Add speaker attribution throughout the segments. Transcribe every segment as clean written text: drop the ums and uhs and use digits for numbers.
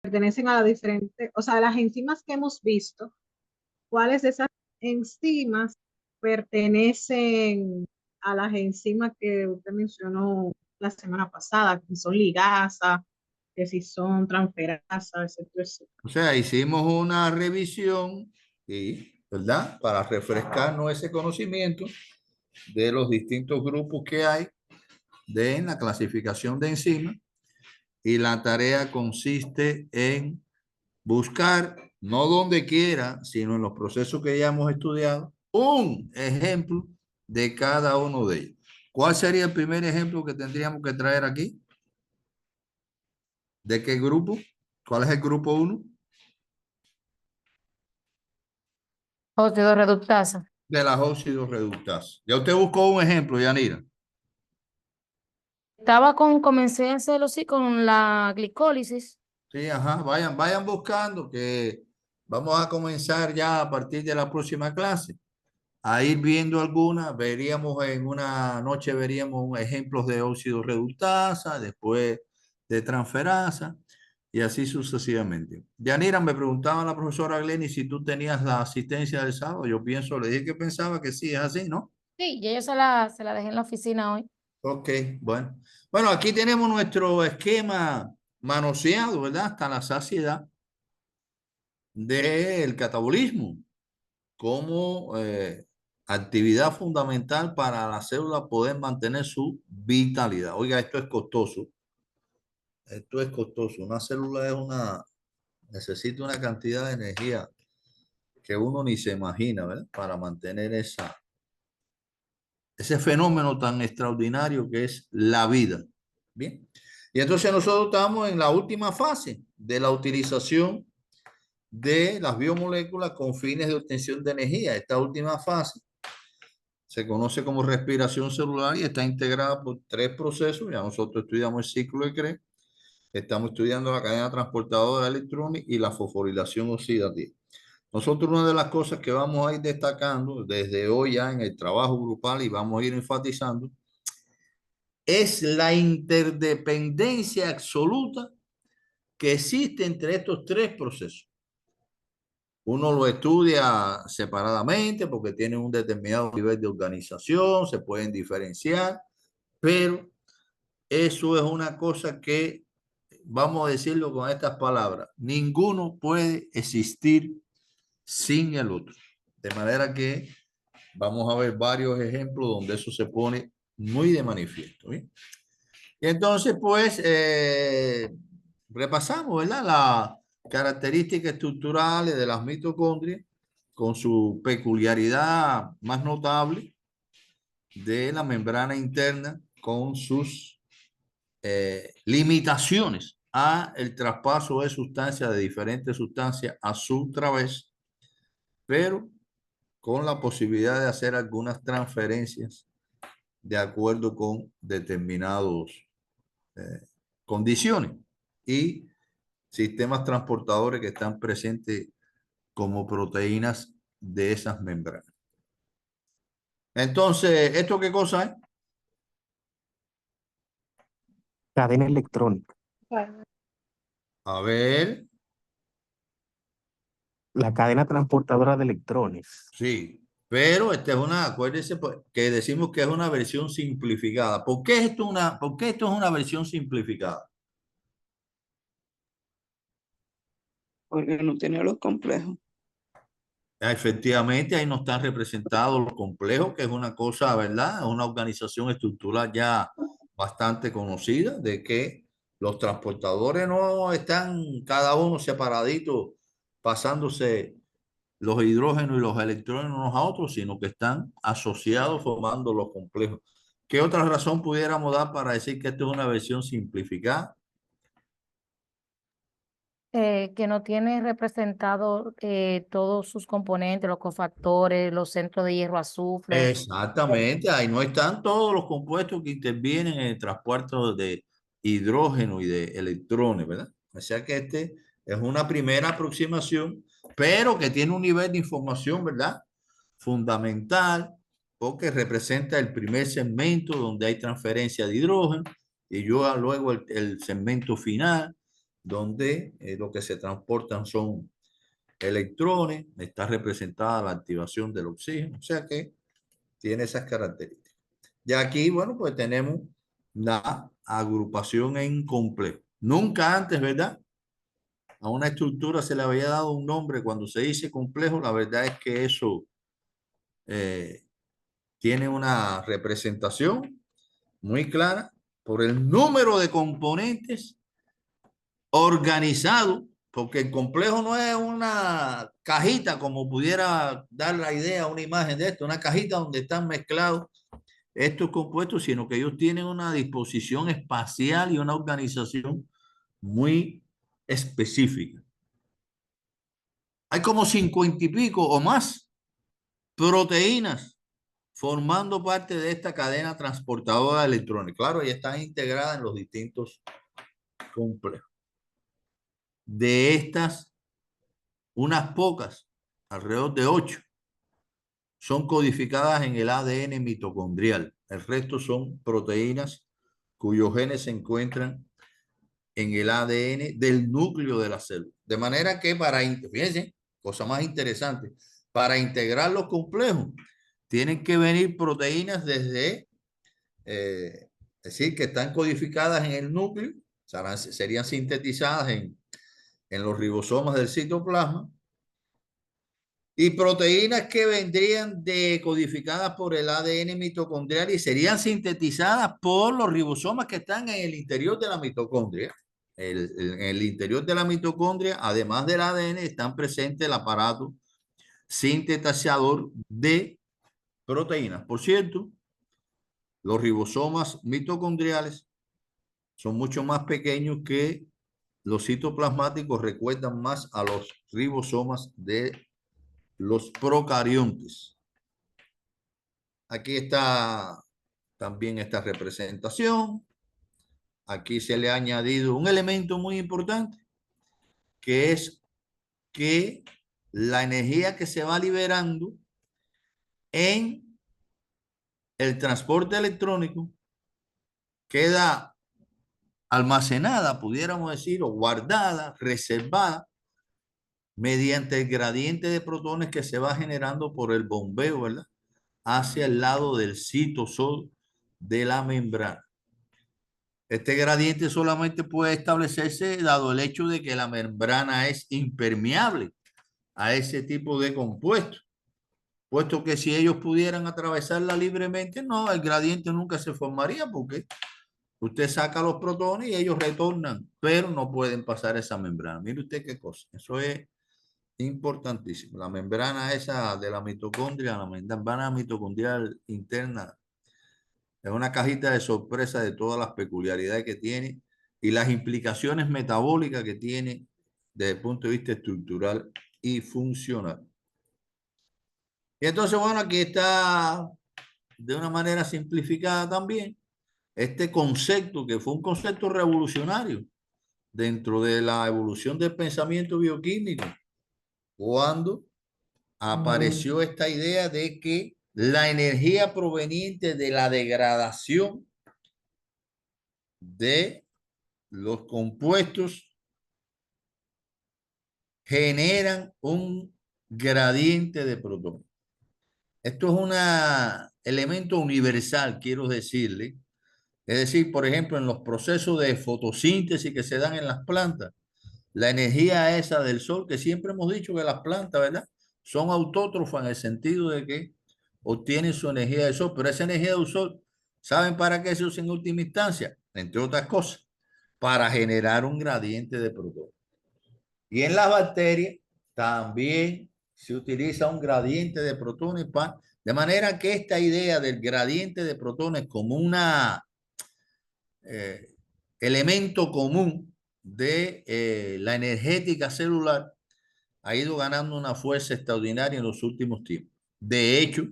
Speaker 1: pertenecen a la diferente, o sea, las enzimas que hemos visto, ¿cuáles de esas enzimas pertenecen a las enzimas que usted mencionó la semana pasada, que son ligasa, que si son transferasa, etcétera, etcétera?
Speaker 2: O sea, hicimos una revisión y, ¿verdad? Para refrescarnos ese conocimiento de los distintos grupos que hay en la clasificación de enzimas. Y la tarea consiste en buscar, no donde quiera, sino en los procesos que ya hemos estudiado, un ejemplo de cada uno de ellos. ¿Cuál sería el primer ejemplo que tendríamos que traer aquí? ¿De qué grupo? ¿Cuál es el grupo 1?
Speaker 3: Óxido reductasa.
Speaker 2: De las óxidos reductasas. Ya usted buscó un ejemplo, Yanira.
Speaker 3: Comencé a hacerlo sí con la glicólisis.
Speaker 2: Sí, ajá, vayan buscando que vamos a comenzar ya a partir de la próxima clase a ir viendo algunas. Veríamos en una noche, veríamos ejemplos de óxido reductasa, después de transferasa y así sucesivamente. Yanira, me preguntaba la profesora Glenny si tú tenías la asistencia del sábado. Yo pienso, le dije que pensaba que sí, es así, ¿no?
Speaker 3: Sí, ya yo se la dejé en la oficina hoy.
Speaker 2: Ok, bueno. Bueno, aquí tenemos nuestro esquema manoseado, ¿verdad? Hasta la saciedad del catabolismo como actividad fundamental para la célula poder mantener su vitalidad. Oiga, esto es costoso. Esto es costoso. Una célula necesita una cantidad de energía que uno ni se imagina, ¿verdad? Para mantener ese fenómeno tan extraordinario que es la vida. Bien. Y entonces nosotros estamos en la última fase de la utilización de las biomoléculas con fines de obtención de energía. Esta última fase se conoce como respiración celular y está integrada por 3 procesos. Ya nosotros estudiamos el ciclo de Krebs, estamos estudiando la cadena transportadora de electrones y la fosforilación oxidativa. Nosotros una de las cosas que vamos a ir destacando desde hoy ya en el trabajo grupal y vamos a ir enfatizando es la interdependencia absoluta que existe entre estos 3 procesos. Uno lo estudia separadamente porque tiene un determinado nivel de organización, se pueden diferenciar, pero eso es una cosa que, vamos a decirlo con estas palabras, ninguno puede existir sin el otro. De manera que vamos a ver varios ejemplos donde eso se pone muy de manifiesto. ¿Bien? Y entonces, pues, repasamos, ¿verdad? Las características estructurales de las mitocondrias con su peculiaridad más notable de la membrana interna con sus limitaciones a el traspaso de sustancias, de diferentes sustancias a su través, pero con la posibilidad de hacer algunas transferencias de acuerdo con determinados condiciones y sistemas transportadores que están presentes como proteínas de esas membranas. Entonces, ¿esto qué cosa es?
Speaker 4: Cadena electrónica.
Speaker 2: A ver,
Speaker 4: La cadena transportadora de electrones.
Speaker 2: sí, pero esta es acuérdense pues, que decimos que es una versión simplificada. ¿Por qué esto es una versión simplificada?
Speaker 5: Porque no tiene los complejos.
Speaker 2: Efectivamente, ahí no están representados los complejos, que es una cosa, ¿verdad? Es una organización estructural ya bastante conocida, de que los transportadores no están cada uno separadito, pasándose los hidrógenos y los electrones unos a otros, sino que están asociados formando los complejos. ¿Qué otra razón pudiéramos dar para decir que esto es una versión simplificada?
Speaker 3: Que no tiene representado todos sus componentes, los cofactores, los centros de hierro azufre.
Speaker 2: Exactamente, ahí no están todos los compuestos que intervienen en el transporte de hidrógeno y de electrones, ¿verdad? O sea que este es una primera aproximación, pero que tiene un nivel de información, ¿verdad? Fundamental, porque representa el primer segmento donde hay transferencia de hidrógeno y luego el segmento final donde lo que se transportan son electrones, está representada la activación del oxígeno, o sea que tiene esas características. Y aquí, bueno, pues tenemos la agrupación en complejo. Nunca antes, ¿verdad? A una estructura se le había dado un nombre. Cuando se dice complejo, la verdad es que eso tiene una representación muy clara por el número de componentes organizado, porque el complejo no es una cajita como pudiera dar la idea, una imagen de esto, una cajita donde están mezclados estos compuestos, sino que ellos tienen una disposición espacial y una organización muy específica. Hay como 50 y pico o más proteínas formando parte de esta cadena transportadora de electrones. Claro, ya están integradas en los distintos complejos. De estas, unas pocas, alrededor de 8, son codificadas en el ADN mitocondrial. El resto son proteínas cuyos genes se encuentran en el ADN del núcleo de la célula. De manera que fíjense, cosa más interesante, para integrar los complejos, tienen que venir proteínas desde, es decir, que están codificadas en el núcleo, serían sintetizadas en los ribosomas del citoplasma, y proteínas que vendrían decodificadas por el ADN mitocondrial y serían sintetizadas por los ribosomas que están en el interior de la mitocondria. En el interior de la mitocondria, además del ADN, están presentes el aparato sintetizador de proteínas. Por cierto, los ribosomas mitocondriales son mucho más pequeños que los citoplasmáticos, recuerdan más a los ribosomas de los procariontes. Aquí está también esta representación. Aquí se le ha añadido un elemento muy importante, que es que la energía que se va liberando en el transporte electrónico queda almacenada, pudiéramos decir, o guardada, reservada, mediante el gradiente de protones que se va generando por el bombeo, ¿verdad?, hacia el lado del citosol de la membrana. Este gradiente solamente puede establecerse dado el hecho de que la membrana es impermeable a ese tipo de compuestos, puesto que si ellos pudieran atravesarla libremente, no, el gradiente nunca se formaría porque usted saca los protones y ellos retornan, pero no pueden pasar esa membrana. Mire usted qué cosa, eso es importantísimo. La membrana esa de la mitocondria, la membrana mitocondrial interna, es una cajita de sorpresa de todas las peculiaridades que tiene y las implicaciones metabólicas que tiene desde el punto de vista estructural y funcional. Y entonces, bueno, aquí está de una manera simplificada también este concepto que fue un concepto revolucionario dentro de la evolución del pensamiento bioquímico, cuando apareció esta idea de que la energía proveniente de la degradación de los compuestos generan un gradiente de protones. Esto es un elemento universal, quiero decirle. Es decir, por ejemplo, en los procesos de fotosíntesis que se dan en las plantas, la energía esa del sol, que siempre hemos dicho que las plantas, ¿verdad?, son autótrofas en el sentido de que obtienen su energía del sol, pero esa energía del sol, ¿saben para qué se usa en última instancia? Entre otras cosas, para generar un gradiente de protones. Y en las bacterias también se utiliza un gradiente de protones, de manera que esta idea del gradiente de protones como un elemento común de la energética celular ha ido ganando una fuerza extraordinaria en los últimos tiempos. De hecho,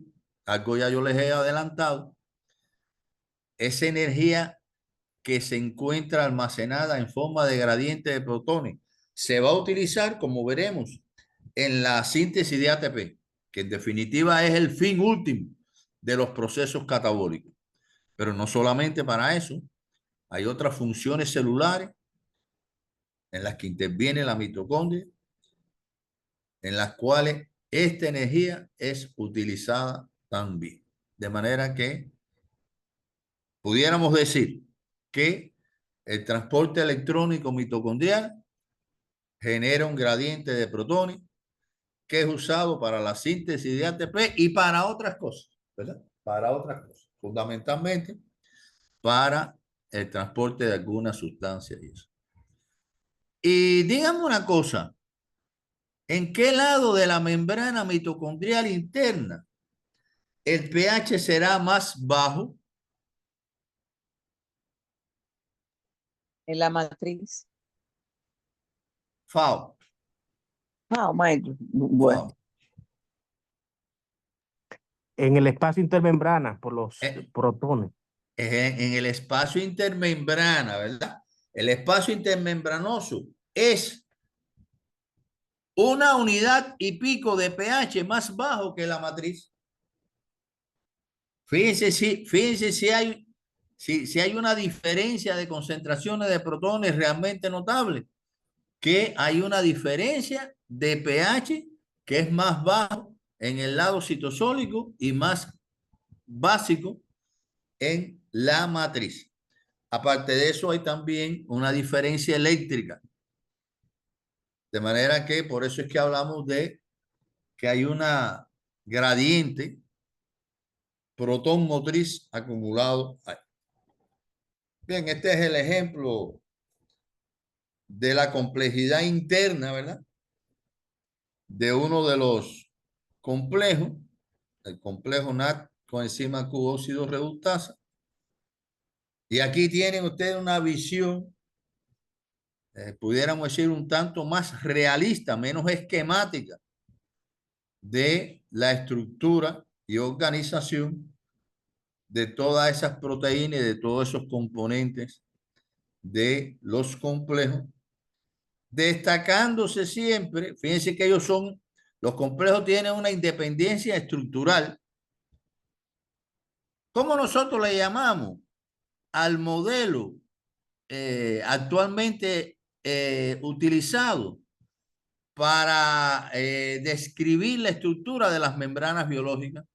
Speaker 2: algo ya yo les he adelantado, esa energía que se encuentra almacenada en forma de gradiente de protones se va a utilizar, como veremos, en la síntesis de ATP, que en definitiva es el fin último de los procesos catabólicos. Pero no solamente para eso, hay otras funciones celulares en las que interviene la mitocondria, en las cuales esta energía es utilizada también. De manera que pudiéramos decir que el transporte electrónico mitocondrial genera un gradiente de protones que es usado para la síntesis de ATP y para otras cosas, ¿verdad? Para otras cosas, fundamentalmente para el transporte de algunas sustancias y eso. Y dígame una cosa, ¿en qué lado de la membrana mitocondrial interna el pH será más bajo?
Speaker 5: En la matriz.
Speaker 2: FAO.
Speaker 5: Ah, maestro. Bueno,
Speaker 2: FAO.
Speaker 4: En el espacio intermembrana por los
Speaker 2: Eh,
Speaker 4: protones.
Speaker 2: en el espacio intermembrana, ¿verdad? El espacio intermembranoso es una unidad y pico de pH más bajo que la matriz. Fíjense si hay una diferencia de concentraciones de protones realmente notable, que hay una diferencia de pH que es más bajo en el lado citosólico y más básico en la matriz. Aparte de eso, hay también una diferencia eléctrica. De manera que por eso es que hablamos de que hay una gradiente protón motriz acumulado ahí. Bien, este es el ejemplo de la complejidad interna, ¿verdad? De uno de los complejos, el complejo NAT coenzima Q óxido reductasa. Y aquí tienen ustedes una visión, pudiéramos decir, un tanto más realista, menos esquemática de la estructura y organización de todas esas proteínas y de todos esos componentes de los complejos, destacándose siempre, fíjense que los complejos tienen una independencia estructural. ¿Cómo nosotros le llamamos al modelo actualmente utilizado para describir la estructura de las membranas biológicas?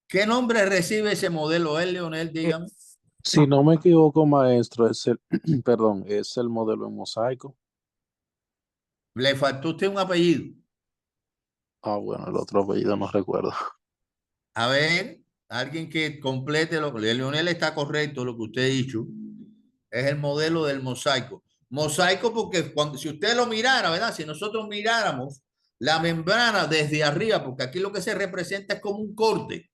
Speaker 2: ¿Qué nombre recibe ese modelo, Leonel?
Speaker 4: Eh,
Speaker 2: Dígame.
Speaker 6: Si no me equivoco, maestro, es el, perdón, es el modelo en mosaico.
Speaker 2: Le faltó usted un apellido.
Speaker 6: Ah, bueno, el otro apellido no recuerdo.
Speaker 2: A ver, alguien que complete lo que Leonel está correcto, lo que usted ha dicho. Es el modelo del mosaico. Mosaico porque si usted lo mirara, ¿verdad? Si nosotros miráramos la membrana desde arriba, porque aquí lo que se representa es como un corte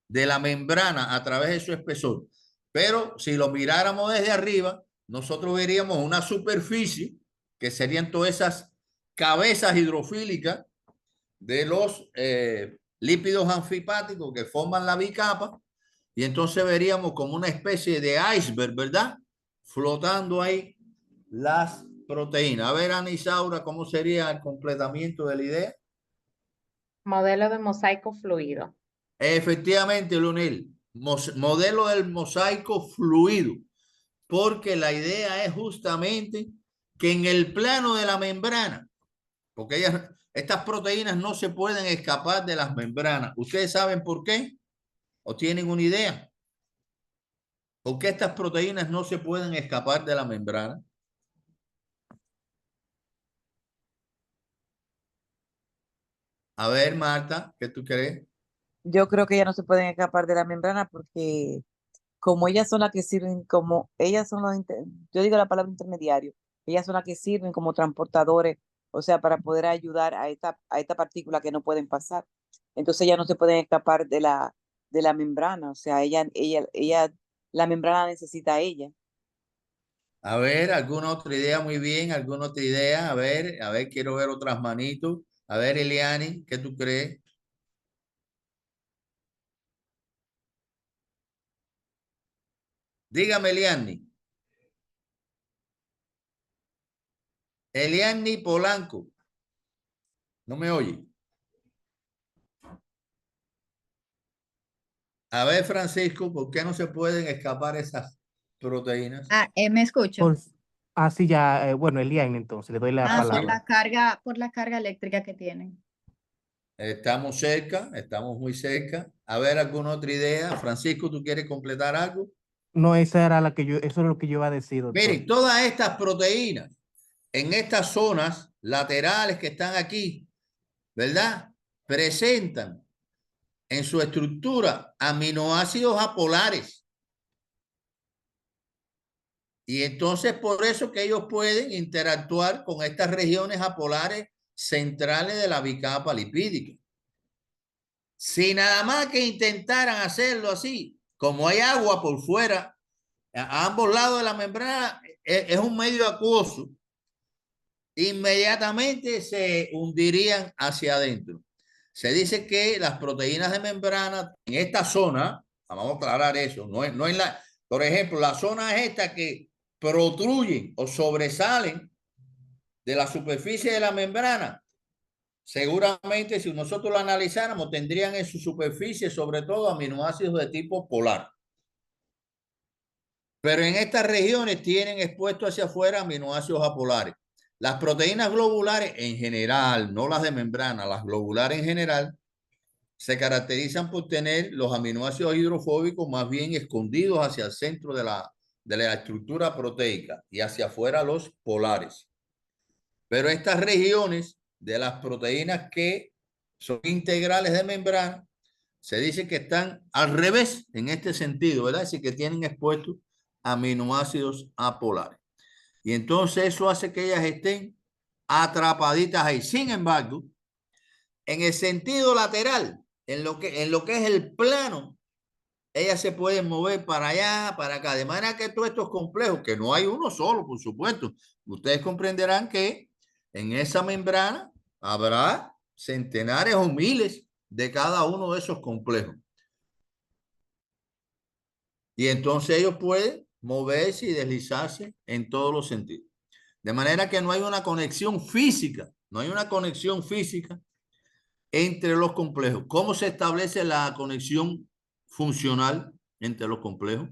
Speaker 2: de la membrana a través de su espesor. Pero si lo miráramos desde arriba, nosotros veríamos una superficie que serían todas esas cabezas hidrofílicas de los lípidos anfipáticos que forman la bicapa, y entonces veríamos como una especie de iceberg, ¿verdad? Flotando ahí las proteínas. A ver, Ana Isaura, ¿cómo sería el completamiento de la idea?
Speaker 3: Modelo de mosaico fluido.
Speaker 2: Efectivamente, Leonel, modelo del mosaico fluido, porque la idea es justamente que en el plano de la membrana, porque estas proteínas no se pueden escapar de las membranas. ¿Ustedes saben por qué? ¿O tienen una idea? ¿Por qué estas proteínas no se pueden escapar de la membrana? A ver, Marta, ¿qué tú crees?
Speaker 5: yo creo que ellas no se pueden escapar de la membrana porque como ellas son las que sirven, como ellas son yo digo la palabra intermediario, ellas son las que sirven como transportadores, o sea, para poder ayudar a esta partícula que no pueden pasar. Entonces ellas no se pueden escapar de la membrana, o sea, la membrana necesita a ella.
Speaker 2: A ver, ¿alguna otra idea? Muy bien, ¿alguna otra idea? A ver, quiero ver otras manitos. A ver, Eliani, ¿qué tú crees? Dígame, Eliani. Eliani Polanco. ¿No me oye? A ver, Francisco, ¿por qué no se pueden escapar esas proteínas?
Speaker 7: ¿Me escucho?
Speaker 4: Así ya, bueno, Eliane, entonces, le doy la
Speaker 7: Por
Speaker 4: palabra.
Speaker 7: por la carga eléctrica que tienen.
Speaker 2: Estamos cerca, estamos muy cerca. A ver, ¿alguna otra idea? Francisco, ¿tú quieres completar algo?
Speaker 4: No, esa era la que yo, eso es lo que yo iba a decir, doctor.
Speaker 2: Miren, todas estas proteínas en estas zonas laterales que están aquí, ¿verdad? Presentan en su estructura aminoácidos apolares. Y entonces por eso que ellos pueden interactuar con estas regiones apolares centrales de la bicapa lipídica. Si nada más que intentaran hacerlo así, como hay agua por fuera, a ambos lados de la membrana, es un medio acuoso, inmediatamente se hundirían hacia adentro. Se dice que las proteínas de membrana en esta zona, vamos a aclarar eso, no en la, por ejemplo, la zona es esta que protruyen o sobresalen de la superficie de la membrana. Seguramente si nosotros lo analizáramos tendrían en su superficie sobre todo aminoácidos de tipo polar. Pero en estas regiones tienen expuesto hacia afuera aminoácidos apolares. Las proteínas globulares en general, no las de membrana, las globulares en general, se caracterizan por tener los aminoácidos hidrofóbicos más bien escondidos hacia el centro de la estructura proteica y hacia afuera los polares. Pero estas regiones de las proteínas que son integrales de membrana, se dice que están al revés en este sentido, ¿verdad? Así que tienen expuestos aminoácidos apolares. Y entonces eso hace que ellas estén atrapaditas ahí. Sin embargo, en el sentido lateral, en lo que es el plano, ellas se pueden mover para allá, para acá. De manera que todos estos complejos, que no hay uno solo, por supuesto, ustedes comprenderán que en esa membrana habrá centenares o miles de cada uno de esos complejos. Y entonces ellos pueden moverse y deslizarse en todos los sentidos. De manera que no hay una conexión física, no hay una conexión física entre los complejos. ¿Cómo se establece la conexión funcional entre los complejos?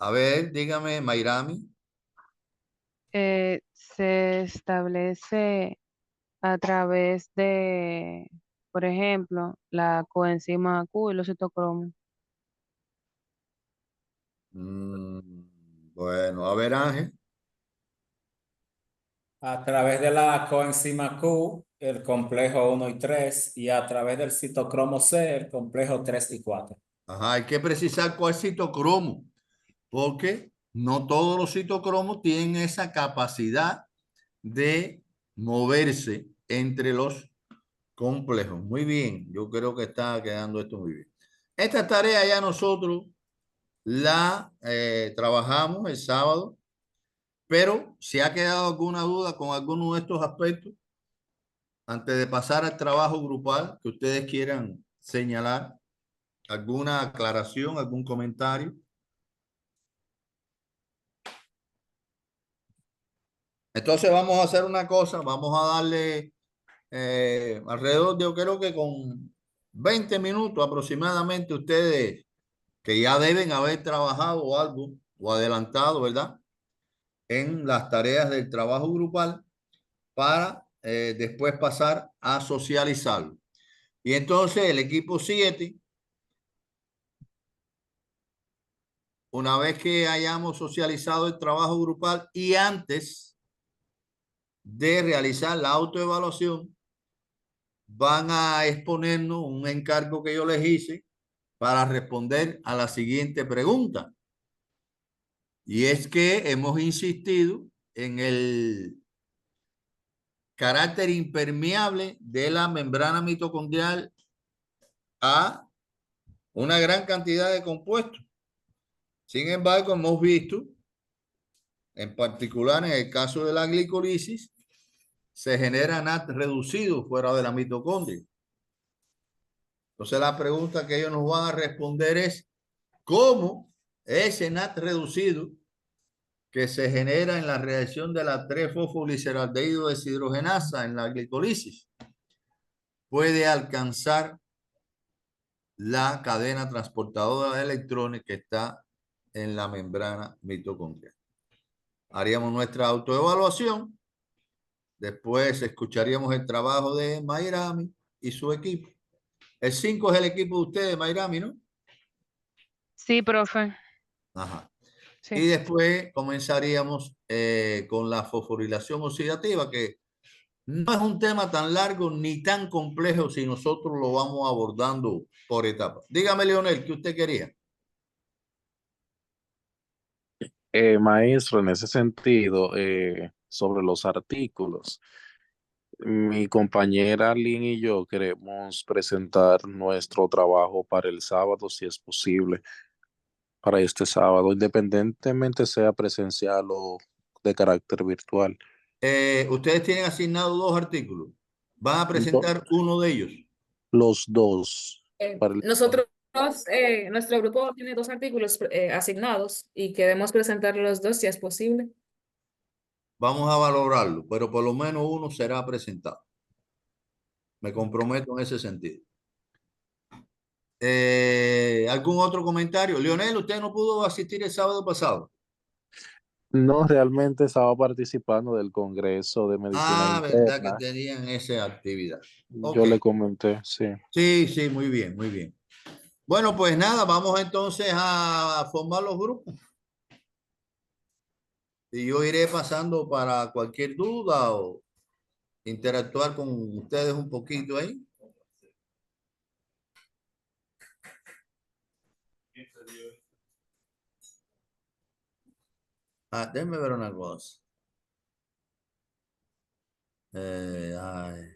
Speaker 2: A ver, dígame, Mayrami.
Speaker 8: Se establece a través de, por ejemplo, la coenzima Q y los citocromos.
Speaker 2: Bueno, a ver, Ángel.
Speaker 9: A través de la coenzima Q, el complejo 1 y 3, y a través del citocromo C, el complejo 3 y 4.
Speaker 2: Ajá, hay que precisar cuál es citocromo, porque no todos los citocromos tienen esa capacidad de moverse entre los complejos. Muy bien, yo creo que está quedando esto muy bien. Esta tarea ya nosotros la trabajamos el sábado, pero si ha quedado alguna duda con alguno de estos aspectos, antes de pasar al trabajo grupal que ustedes quieran señalar, alguna aclaración, algún comentario. Entonces vamos a hacer una cosa, vamos a darle alrededor de, yo creo que con 20 minutos aproximadamente ustedes que ya deben haber trabajado algo o adelantado, ¿verdad? En las tareas del trabajo grupal para después pasar a socializarlo. Y entonces el equipo 7, una vez que hayamos socializado el trabajo grupal y antes de realizar la autoevaluación, van a exponernos un encargo que yo les hice para responder a la siguiente pregunta. Y es que hemos insistido en el carácter impermeable de la membrana mitocondrial a una gran cantidad de compuestos. Sin embargo, hemos visto, en particular en el caso de la glicolisis, se genera NAT reducido fuera de la mitocondria. Entonces la pregunta que ellos nos van a responder es ¿cómo ese NAT reducido que se genera en la reacción de la 3-fosfogliceraldehído deshidrogenasa en la glicolisis puede alcanzar la cadena transportadora de electrones que está en la membrana mitocondrial. Haríamos nuestra autoevaluación. Después escucharíamos el trabajo de Mayrami y su equipo. El 5 es el equipo de ustedes, Mayrami, ¿no?
Speaker 8: Sí, profe.
Speaker 2: Ajá.
Speaker 8: Sí.
Speaker 2: Y después comenzaríamos con la fosforilación oxidativa, que no es un tema tan largo ni tan complejo si nosotros lo vamos abordando por etapas. Dígame, Leonel, ¿qué usted quería?
Speaker 6: Maestro, en ese sentido, sobre los artículos, mi compañera Lynn y yo queremos presentar nuestro trabajo para el sábado, si es posible, para este sábado, independientemente sea presencial o de carácter virtual.
Speaker 2: Ustedes tienen asignado 2 artículos. Van a presentar uno de ellos.
Speaker 6: Los dos. Para el-
Speaker 10: Nosotros, nuestro grupo tiene 2 artículos asignados y queremos presentar los 2 si es posible.
Speaker 2: Vamos a valorarlo, pero por lo menos uno será presentado. Me comprometo en ese sentido. ¿Algún otro comentario? Leonel, usted no pudo asistir el sábado pasado.
Speaker 6: No, realmente estaba participando del Congreso de Medicina
Speaker 2: Verdad que
Speaker 6: Interna.
Speaker 2: tenían esa actividad.
Speaker 6: Yo le comenté, sí.
Speaker 2: Sí, sí, muy bien, muy bien. Bueno, pues nada, vamos entonces a formar los grupos. Y yo iré pasando para cualquier duda o interactuar con ustedes un poquito ahí. Déjenme ver una cosa. Ay.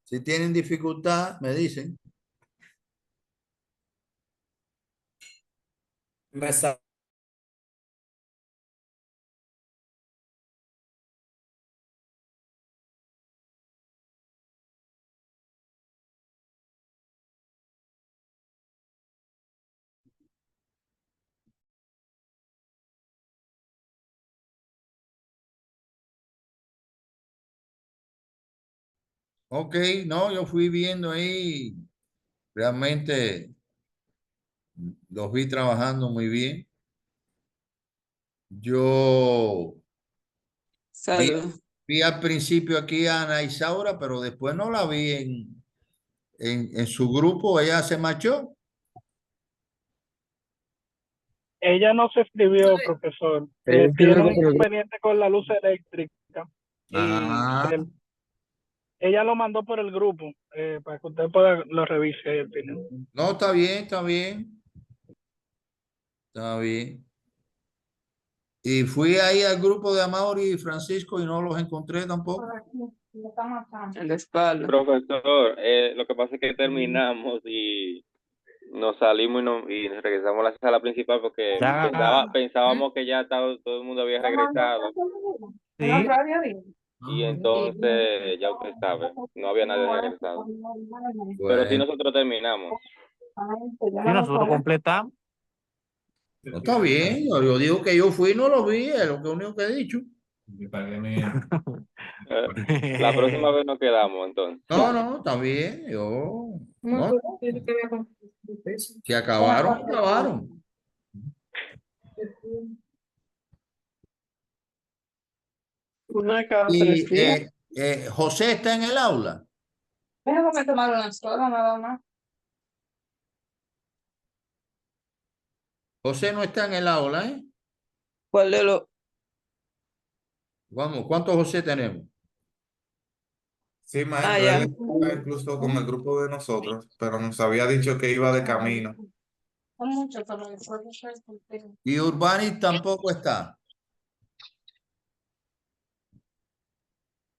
Speaker 2: Si tienen dificultad, me dicen. Ok, no, yo fui viendo ahí, realmente los vi trabajando muy bien. Yo vi al principio aquí a Ana Isaura, pero después no la vi en su grupo, ella se marchó.
Speaker 11: Ella no se escribió, profesor. Tiene un inconveniente con la luz eléctrica. Y ella lo mandó por el grupo para que usted lo revise.
Speaker 2: No, está bien, está bien. Está bien. Y fui ahí al grupo de Amaury y Francisco y no los encontré tampoco.
Speaker 12: El espalda. Profesor, lo que pasa es que terminamos y nos salimos y nos regresamos a la sala principal porque pensábamos que ya todo el mundo había regresado. Y entonces, ya usted sabe, no había nadie regresado. Pero sí nosotros terminamos.
Speaker 4: Y nosotros completamos.
Speaker 2: No, está bien, yo digo que yo fui y no lo vi, es lo único que he dicho.
Speaker 12: La próxima vez nos quedamos entonces.
Speaker 2: No, está bien, no. Si acabaron, acabaron. Y José está en el aula.
Speaker 7: Déjame tomar una sola, nada más.
Speaker 2: José no está en el aula, ¿eh?
Speaker 5: ¿Cuál de los?
Speaker 2: Vamos, ¿cuántos José tenemos?
Speaker 13: Sí, maestro, él estaba incluso con el grupo de nosotros, pero nos había dicho que iba de camino.
Speaker 2: Y Urbani tampoco está.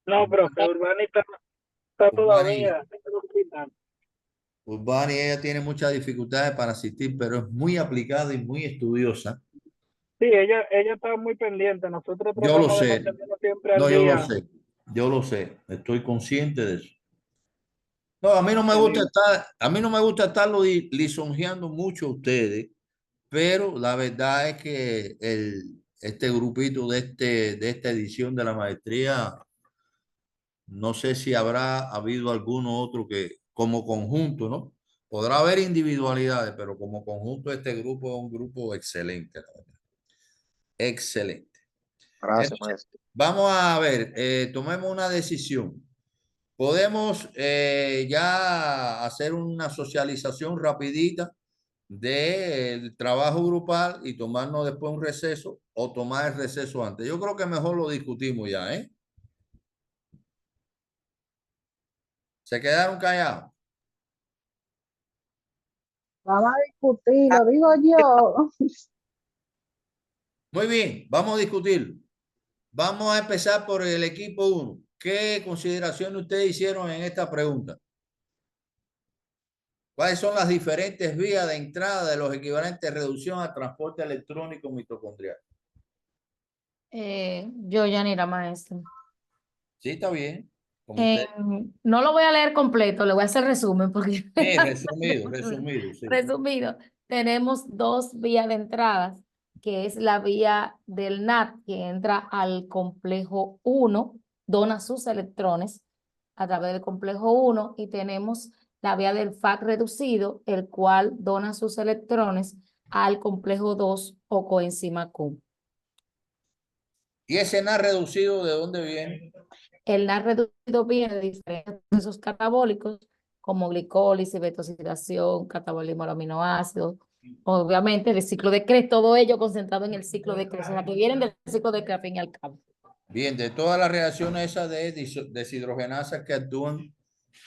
Speaker 11: No, profe, Urbani está todavía en el hospital.
Speaker 2: Urbani, ella tiene muchas dificultades para asistir, pero es muy aplicada y muy estudiosa.
Speaker 11: Sí, ella está muy pendiente. Nosotros
Speaker 2: Yo lo
Speaker 11: tratamos de
Speaker 2: sé.
Speaker 11: mantenerlo siempre al
Speaker 2: No, yo
Speaker 11: día.
Speaker 2: lo sé. Yo lo sé. Estoy consciente de eso. No, a mí no me gusta estarlo lisonjeando mucho a ustedes, pero la verdad es que este grupito de esta edición de la maestría, no sé si habrá habido alguno otro que como conjunto, ¿no? Podrá haber individualidades, pero como conjunto este grupo es un grupo excelente, la verdad. Excelente.
Speaker 6: Gracias,
Speaker 2: Entonces,
Speaker 6: maestro.
Speaker 2: vamos a ver, tomemos una decisión. Podemos ya hacer una socialización rapidita del trabajo grupal y tomarnos después un receso o tomar el receso antes. Yo creo que mejor lo discutimos ya, ¿eh? Se quedaron callados.
Speaker 14: Vamos a discutir, lo digo yo.
Speaker 2: Muy bien, vamos a discutir. Vamos a empezar por el equipo 1. ¿Qué consideraciones ustedes hicieron en esta pregunta? ¿Cuáles son las diferentes vías de entrada de los equivalentes de reducción a transporte electrónico mitocondrial?
Speaker 3: Yo, Yanira, maestra.
Speaker 2: Sí, está bien. Como usted.
Speaker 3: No lo voy a leer completo, le voy a hacer resumen porque
Speaker 2: Resumido, sí.
Speaker 3: resumido, tenemos dos vías de entradas, que es la vía del NAT que entra al complejo 1, dona sus electrones a través del complejo 1, y tenemos la vía del FAC reducido, el cual dona sus electrones al complejo 2 o coenzima Q.
Speaker 2: ¿Y ese NAT reducido de dónde viene?
Speaker 3: El NAT reducido viene de diferentes procesos catabólicos como glicólisis, betosidación, catabolismo de aminoácidos, obviamente el ciclo de Krebs, todo ello concentrado en el ciclo de Krebs, o sea, que vienen del ciclo de Krebs al fin y al cabo.
Speaker 2: Bien, de todas las reacciones esas de deshidrogenasas que actúan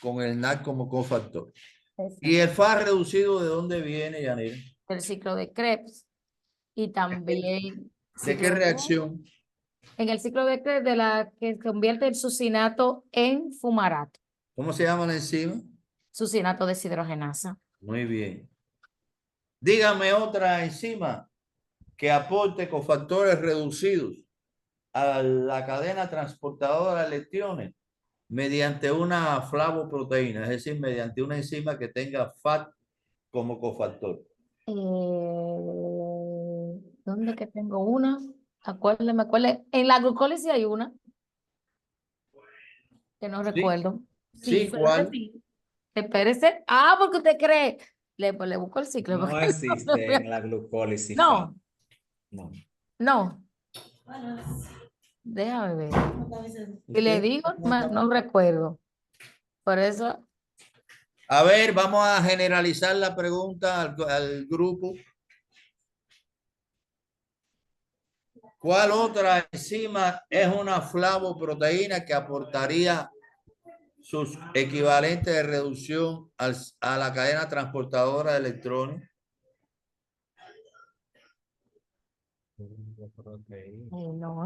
Speaker 2: con el NAT como cofactor.
Speaker 3: Exacto.
Speaker 2: ¿Y el FAC reducido de dónde viene, Yanira?
Speaker 3: El ciclo de Krebs y también...
Speaker 2: ¿De qué reacción?
Speaker 3: En el ciclo de Krebs, de la que convierte el succinato en fumarato.
Speaker 2: ¿Cómo se llama la enzima?
Speaker 3: Succinato deshidrogenasa.
Speaker 2: Muy bien. Dígame otra enzima que aporte cofactores reducidos a la cadena transportadora de electrones mediante una flavoproteína, es decir, mediante una enzima que tenga FAT como cofactor.
Speaker 3: ¿Dónde que tengo una? Acuérdeme, en la glucólisis hay una que no recuerdo.
Speaker 2: Sí, ¿cuál?
Speaker 3: Sí. Espérese. Porque usted cree. Le busco el ciclo.
Speaker 9: No existe en la glucólisis.
Speaker 3: No.
Speaker 9: No.
Speaker 3: No. Déjame ver. Y le digo, no recuerdo. Por eso.
Speaker 2: A ver, vamos a generalizar la pregunta al grupo. ¿Cuál otra enzima es una flavoproteína que aportaría sus equivalentes de reducción a la cadena transportadora de electrones?
Speaker 3: No,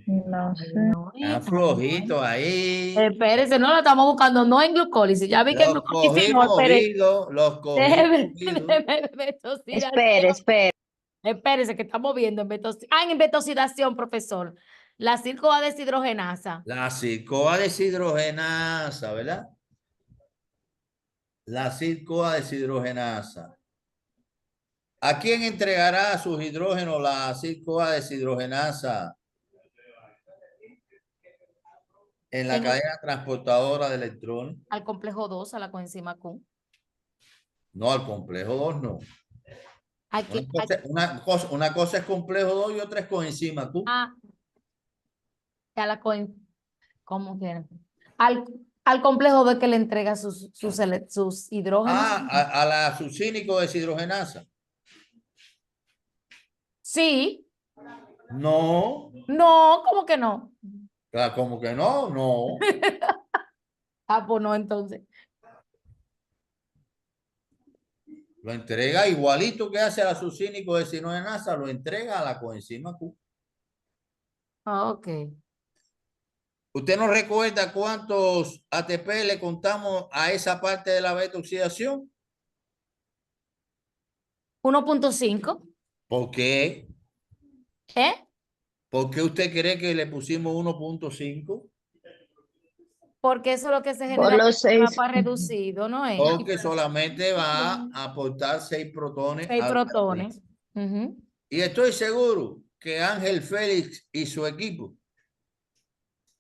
Speaker 14: No sé.
Speaker 2: Está flojito ahí.
Speaker 3: Espérese, no lo estamos buscando, no en glucólisis. Ya vi que en
Speaker 2: Los
Speaker 3: glucólisis no,
Speaker 2: cogimos los cogimos.
Speaker 14: Espere.
Speaker 3: Espérese, que estamos viendo en betosidación, profesor. La 5-A deshidrogenasa.
Speaker 2: La 5-A deshidrogenasa, ¿verdad? La 5-A deshidrogenasa. ¿A quién entregará sus hidrógenos la 5-A deshidrogenasa en la cadena transportadora de electrones?
Speaker 3: Al complejo 2, a la coenzima Q.
Speaker 2: No, al complejo 2 no. Una cosa es complejo 2 y otra es coenzima Q.
Speaker 3: A la ¿cómo que? Al complejo 2 que le entrega sus hidrógenos.
Speaker 2: A la succínico deshidrogenasa.
Speaker 3: Sí.
Speaker 2: No.
Speaker 3: No, ¿cómo que no?
Speaker 2: ¿Cómo que no? No.
Speaker 3: Pues no, entonces.
Speaker 2: Lo entrega igualito que hace a la succínico deshidrogenasa, lo entrega a la coenzima Q.
Speaker 3: Ok.
Speaker 2: ¿Usted no recuerda cuántos ATP le contamos a esa parte de la beta-oxidación?
Speaker 3: 1.5.
Speaker 2: ¿Por qué? ¿Por qué usted cree que le pusimos 1.5?
Speaker 3: Porque eso es lo que se
Speaker 14: Por
Speaker 3: genera con
Speaker 14: los
Speaker 3: el
Speaker 14: 6.
Speaker 3: mapa reducido, ¿no es?
Speaker 2: Porque solamente va a aportar 6 protones
Speaker 3: 6
Speaker 2: al
Speaker 3: protones.
Speaker 2: Y estoy seguro que Ángel Félix y su equipo,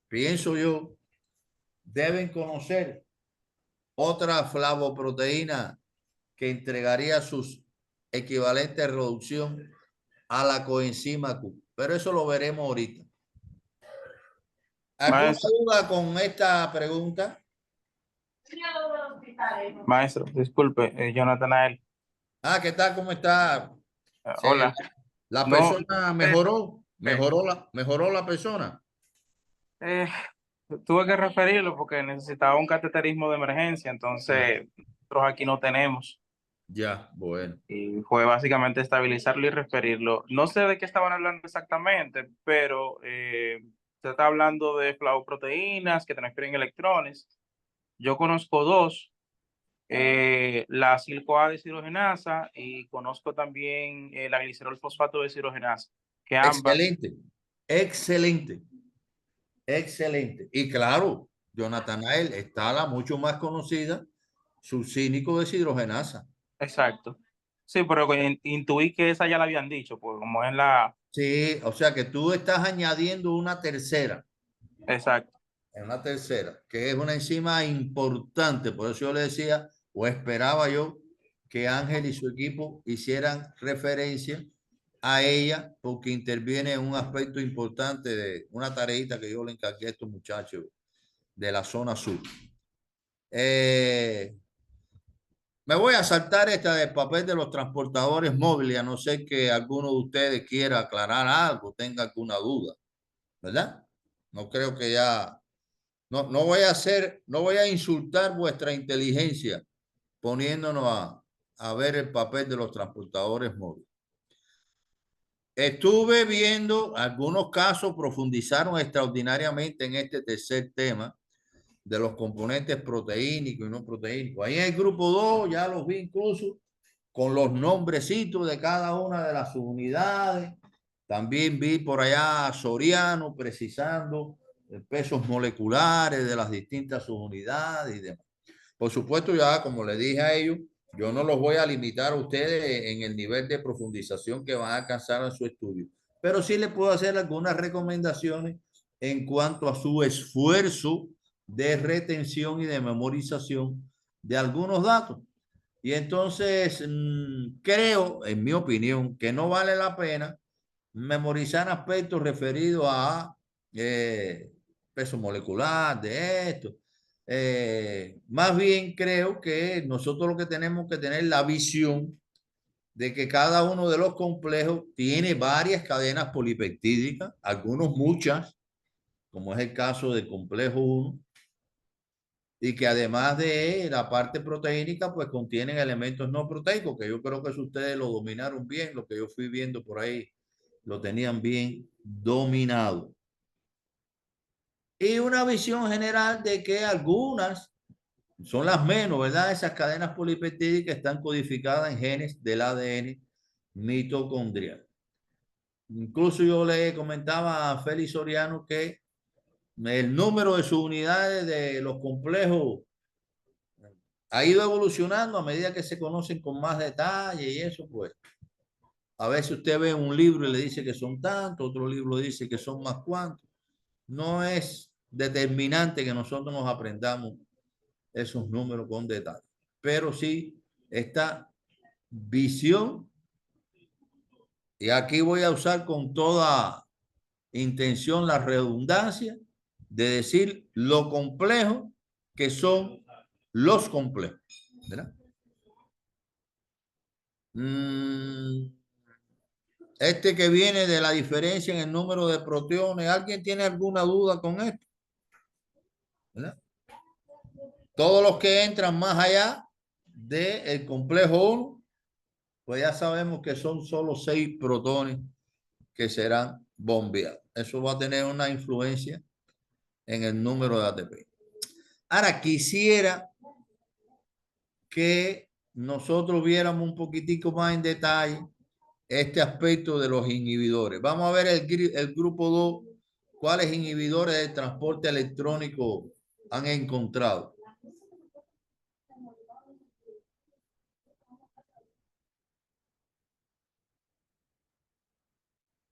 Speaker 2: pienso yo, deben conocer otra flavoproteína que entregaría sus equivalentes de reducción a la coenzima Q. Pero eso lo veremos ahorita. ¿Alguna
Speaker 4: Maestro.
Speaker 2: duda con esta pregunta?
Speaker 4: Maestro, disculpe, Jonathan.
Speaker 2: ¿Qué tal? ¿Cómo está?
Speaker 4: Hola.
Speaker 2: ¿La
Speaker 4: No,
Speaker 2: persona mejoró? ¿Mejoró la persona?
Speaker 4: tuve que referirlo porque necesitaba un cateterismo de emergencia, entonces nosotros aquí no tenemos.
Speaker 2: Ya, bueno.
Speaker 4: Y fue básicamente estabilizarlo y referirlo. No sé de qué estaban hablando exactamente, pero se está hablando de flavoproteínas que transfieren electrones. Yo conozco dos, la silcoa deshidrogenasa y conozco también la glicerol fosfato deshidrogenasa, que ambas...
Speaker 2: Excelente. Y claro, Jonatanael está la mucho más conocida, succínico deshidrogenasa.
Speaker 4: Exacto. Sí, pero intuí que esa ya la habían dicho, pues como es la...
Speaker 2: Sí, o sea que tú estás añadiendo una tercera.
Speaker 4: Exacto.
Speaker 2: Una tercera, que es una enzima importante. Por eso yo le decía, o esperaba yo, que Ángel y su equipo hicieran referencia a ella, porque interviene en un aspecto importante de una tareita que yo le encargué a estos muchachos de la zona sur. Me voy a saltar esta del papel de los transportadores móviles, a no ser que alguno de ustedes quiera aclarar algo, tenga alguna duda, ¿verdad? No creo que ya... No voy a insultar vuestra inteligencia poniéndonos a ver el papel de los transportadores móviles. Estuve viendo algunos casos, profundizaron extraordinariamente en este tercer tema de los componentes proteínicos y no proteínicos. Ahí en el grupo 2 ya los vi incluso con los nombrecitos de cada una de las unidades. También vi por allá a Soriano precisando pesos moleculares de las distintas subunidades y demás. Por supuesto, ya como le dije a ellos, yo no los voy a limitar a ustedes en el nivel de profundización que van a alcanzar en su estudio, pero sí les puedo hacer algunas recomendaciones en cuanto a su esfuerzo de retención y de memorización de algunos datos. Y entonces creo, en mi opinión, que no vale la pena memorizar aspectos referidos a peso molecular, de esto. Más bien creo que nosotros lo que tenemos que tener la visión de que cada uno de los complejos tiene varias cadenas polipeptídicas, algunos muchas, como es el caso del complejo 1, y que además de la parte proteínica, pues contienen elementos no proteicos, que yo creo que eso ustedes lo dominaron bien, lo que yo fui viendo por ahí, lo tenían bien dominado. Y una visión general de que algunas son las menos, ¿verdad? Esas cadenas polipeptídicas están codificadas en genes del ADN mitocondrial. Incluso yo le comentaba a Félix Soriano que el número de subunidades de los complejos ha ido evolucionando a medida que se conocen con más detalle y eso, pues. A veces usted ve un libro y le dice que son tantos, otro libro dice que son más cuantos. No es determinante que nosotros nos aprendamos esos números con detalle, pero sí esta visión, y aquí voy a usar con toda intención la redundancia de decir lo complejo que son los complejos, ¿verdad? Este que viene de la diferencia en el número de proteones, ¿alguien tiene alguna duda con esto? ¿Verdad? Todos los que entran más allá del complejo 1, pues ya sabemos que son solo 6 protones que serán bombeados. Eso va a tener una influencia en el número de ATP. Ahora quisiera que nosotros viéramos un poquitico más en detalle este aspecto de los inhibidores. Vamos a ver el grupo 2, cuáles inhibidores del transporte electrónico han encontrado?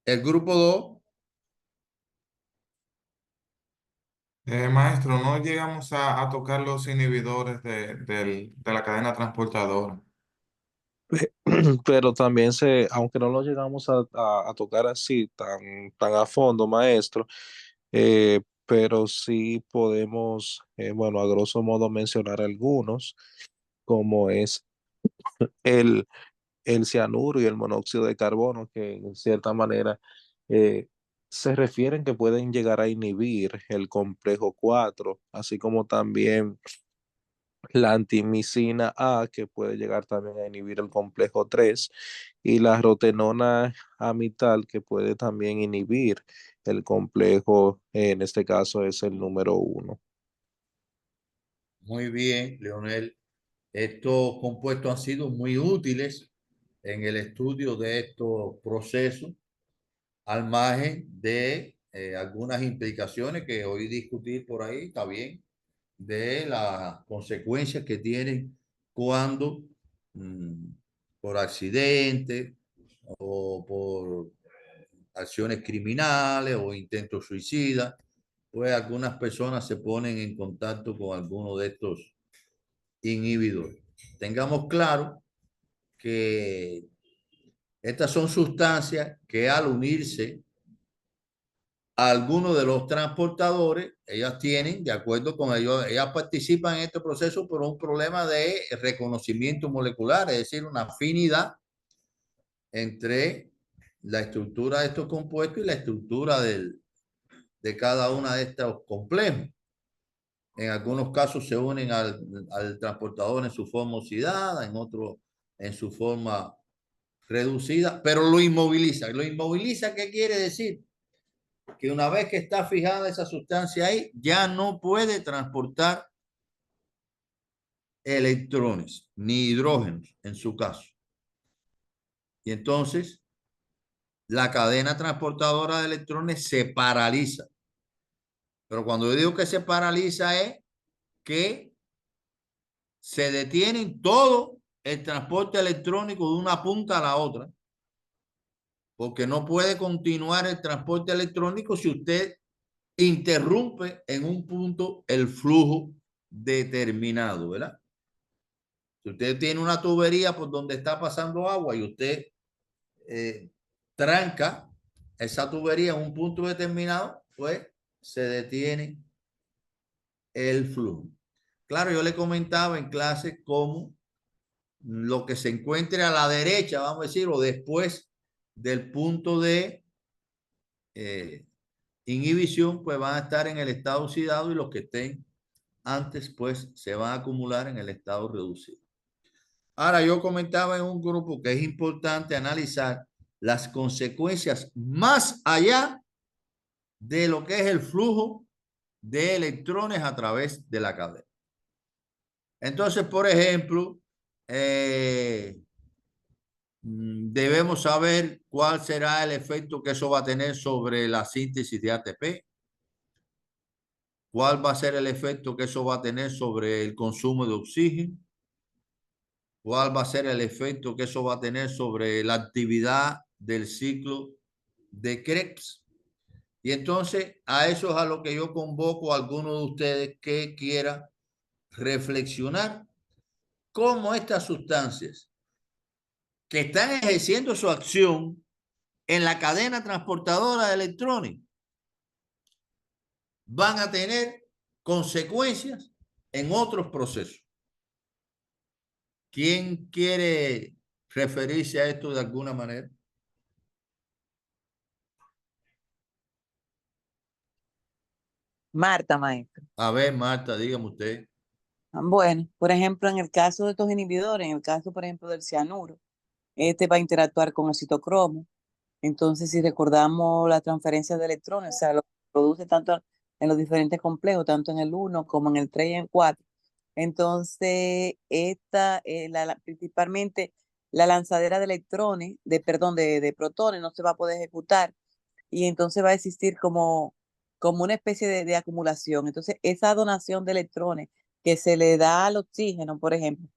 Speaker 2: El grupo 2.
Speaker 13: Maestro, no llegamos a tocar los inhibidores de la cadena transportadora.
Speaker 6: Pero también aunque no lo llegamos a tocar así tan a fondo, maestro, pero sí podemos, bueno, a grosso modo mencionar algunos, como es el, el cianuro y el monóxido de carbono, que en cierta manera eh, se refieren que pueden llegar a inhibir el complejo 4, así como también la antimicina A, que puede llegar también a inhibir el complejo 3, y la rotenona amital, que puede también inhibir el complejo, en este caso es el número 1.
Speaker 2: Muy bien, Leonel. Estos compuestos han sido muy útiles en el estudio de estos procesos, al margen de algunas implicaciones que hoy discutir por ahí, está bien, de las consecuencias que tienen cuando por accidente o por acciones criminales o intentos suicidas, pues algunas personas se ponen en contacto con alguno de estos inhibidores. Tengamos claro que estas son sustancias que al unirse a algunos de los transportadores, ellas tienen, de acuerdo con ellos, ellas participan en este proceso por un problema de reconocimiento molecular, es decir, una afinidad entre la estructura de estos compuestos y la estructura de cada una de estos complejos. En algunos casos se unen al transportador en su forma oxidada, en otros en su forma reducida, pero lo inmoviliza. ¿Lo inmoviliza qué quiere decir? Que una vez que está fijada esa sustancia ahí, ya no puede transportar electrones ni hidrógenos en su caso. Y entonces la cadena transportadora de electrones se paraliza. Pero cuando yo digo que se paraliza es que se detiene todo el transporte electrónico de una punta a la otra, porque no puede continuar el transporte electrónico si usted interrumpe en un punto el flujo determinado, ¿verdad? Si usted tiene una tubería por donde está pasando agua y usted tranca esa tubería en un punto determinado, pues se detiene el flujo. Claro, yo le comentaba en clase cómo lo que se encuentre a la derecha, vamos a decir, o después del punto de inhibición, pues van a estar en el estado oxidado y los que estén antes, pues se van a acumular en el estado reducido. Ahora, yo comentaba en un grupo que es importante analizar las consecuencias más allá de lo que es el flujo de electrones a través de la cadena. Entonces, por ejemplo, debemos saber cuál será el efecto que eso va a tener sobre la síntesis de ATP, cuál va a ser el efecto que eso va a tener sobre el consumo de oxígeno, cuál va a ser el efecto que eso va a tener sobre la actividad del ciclo de Krebs. Y entonces a eso es a lo que yo convoco a alguno de ustedes que quiera reflexionar cómo estas sustancias que están ejerciendo su acción en la cadena transportadora de electrones van a tener consecuencias en otros procesos. ¿Quién quiere referirse a esto de alguna manera?
Speaker 5: Marta, maestro.
Speaker 2: A ver, Marta, dígame usted.
Speaker 5: Bueno, por ejemplo, en el caso de estos inhibidores, en el caso, por ejemplo, del cianuro, este va a interactuar con el citocromo. Entonces, si recordamos la transferencia de electrones, o sea, lo que produce tanto en los diferentes complejos, tanto en el 1 como en el 3 y en el 4. Entonces, esta, principalmente la lanzadera de electrones, de protones, no se va a poder ejecutar. Y entonces va a existir como como una especie de acumulación. Entonces, esa donación de electrones que se le da al oxígeno, por ejemplo,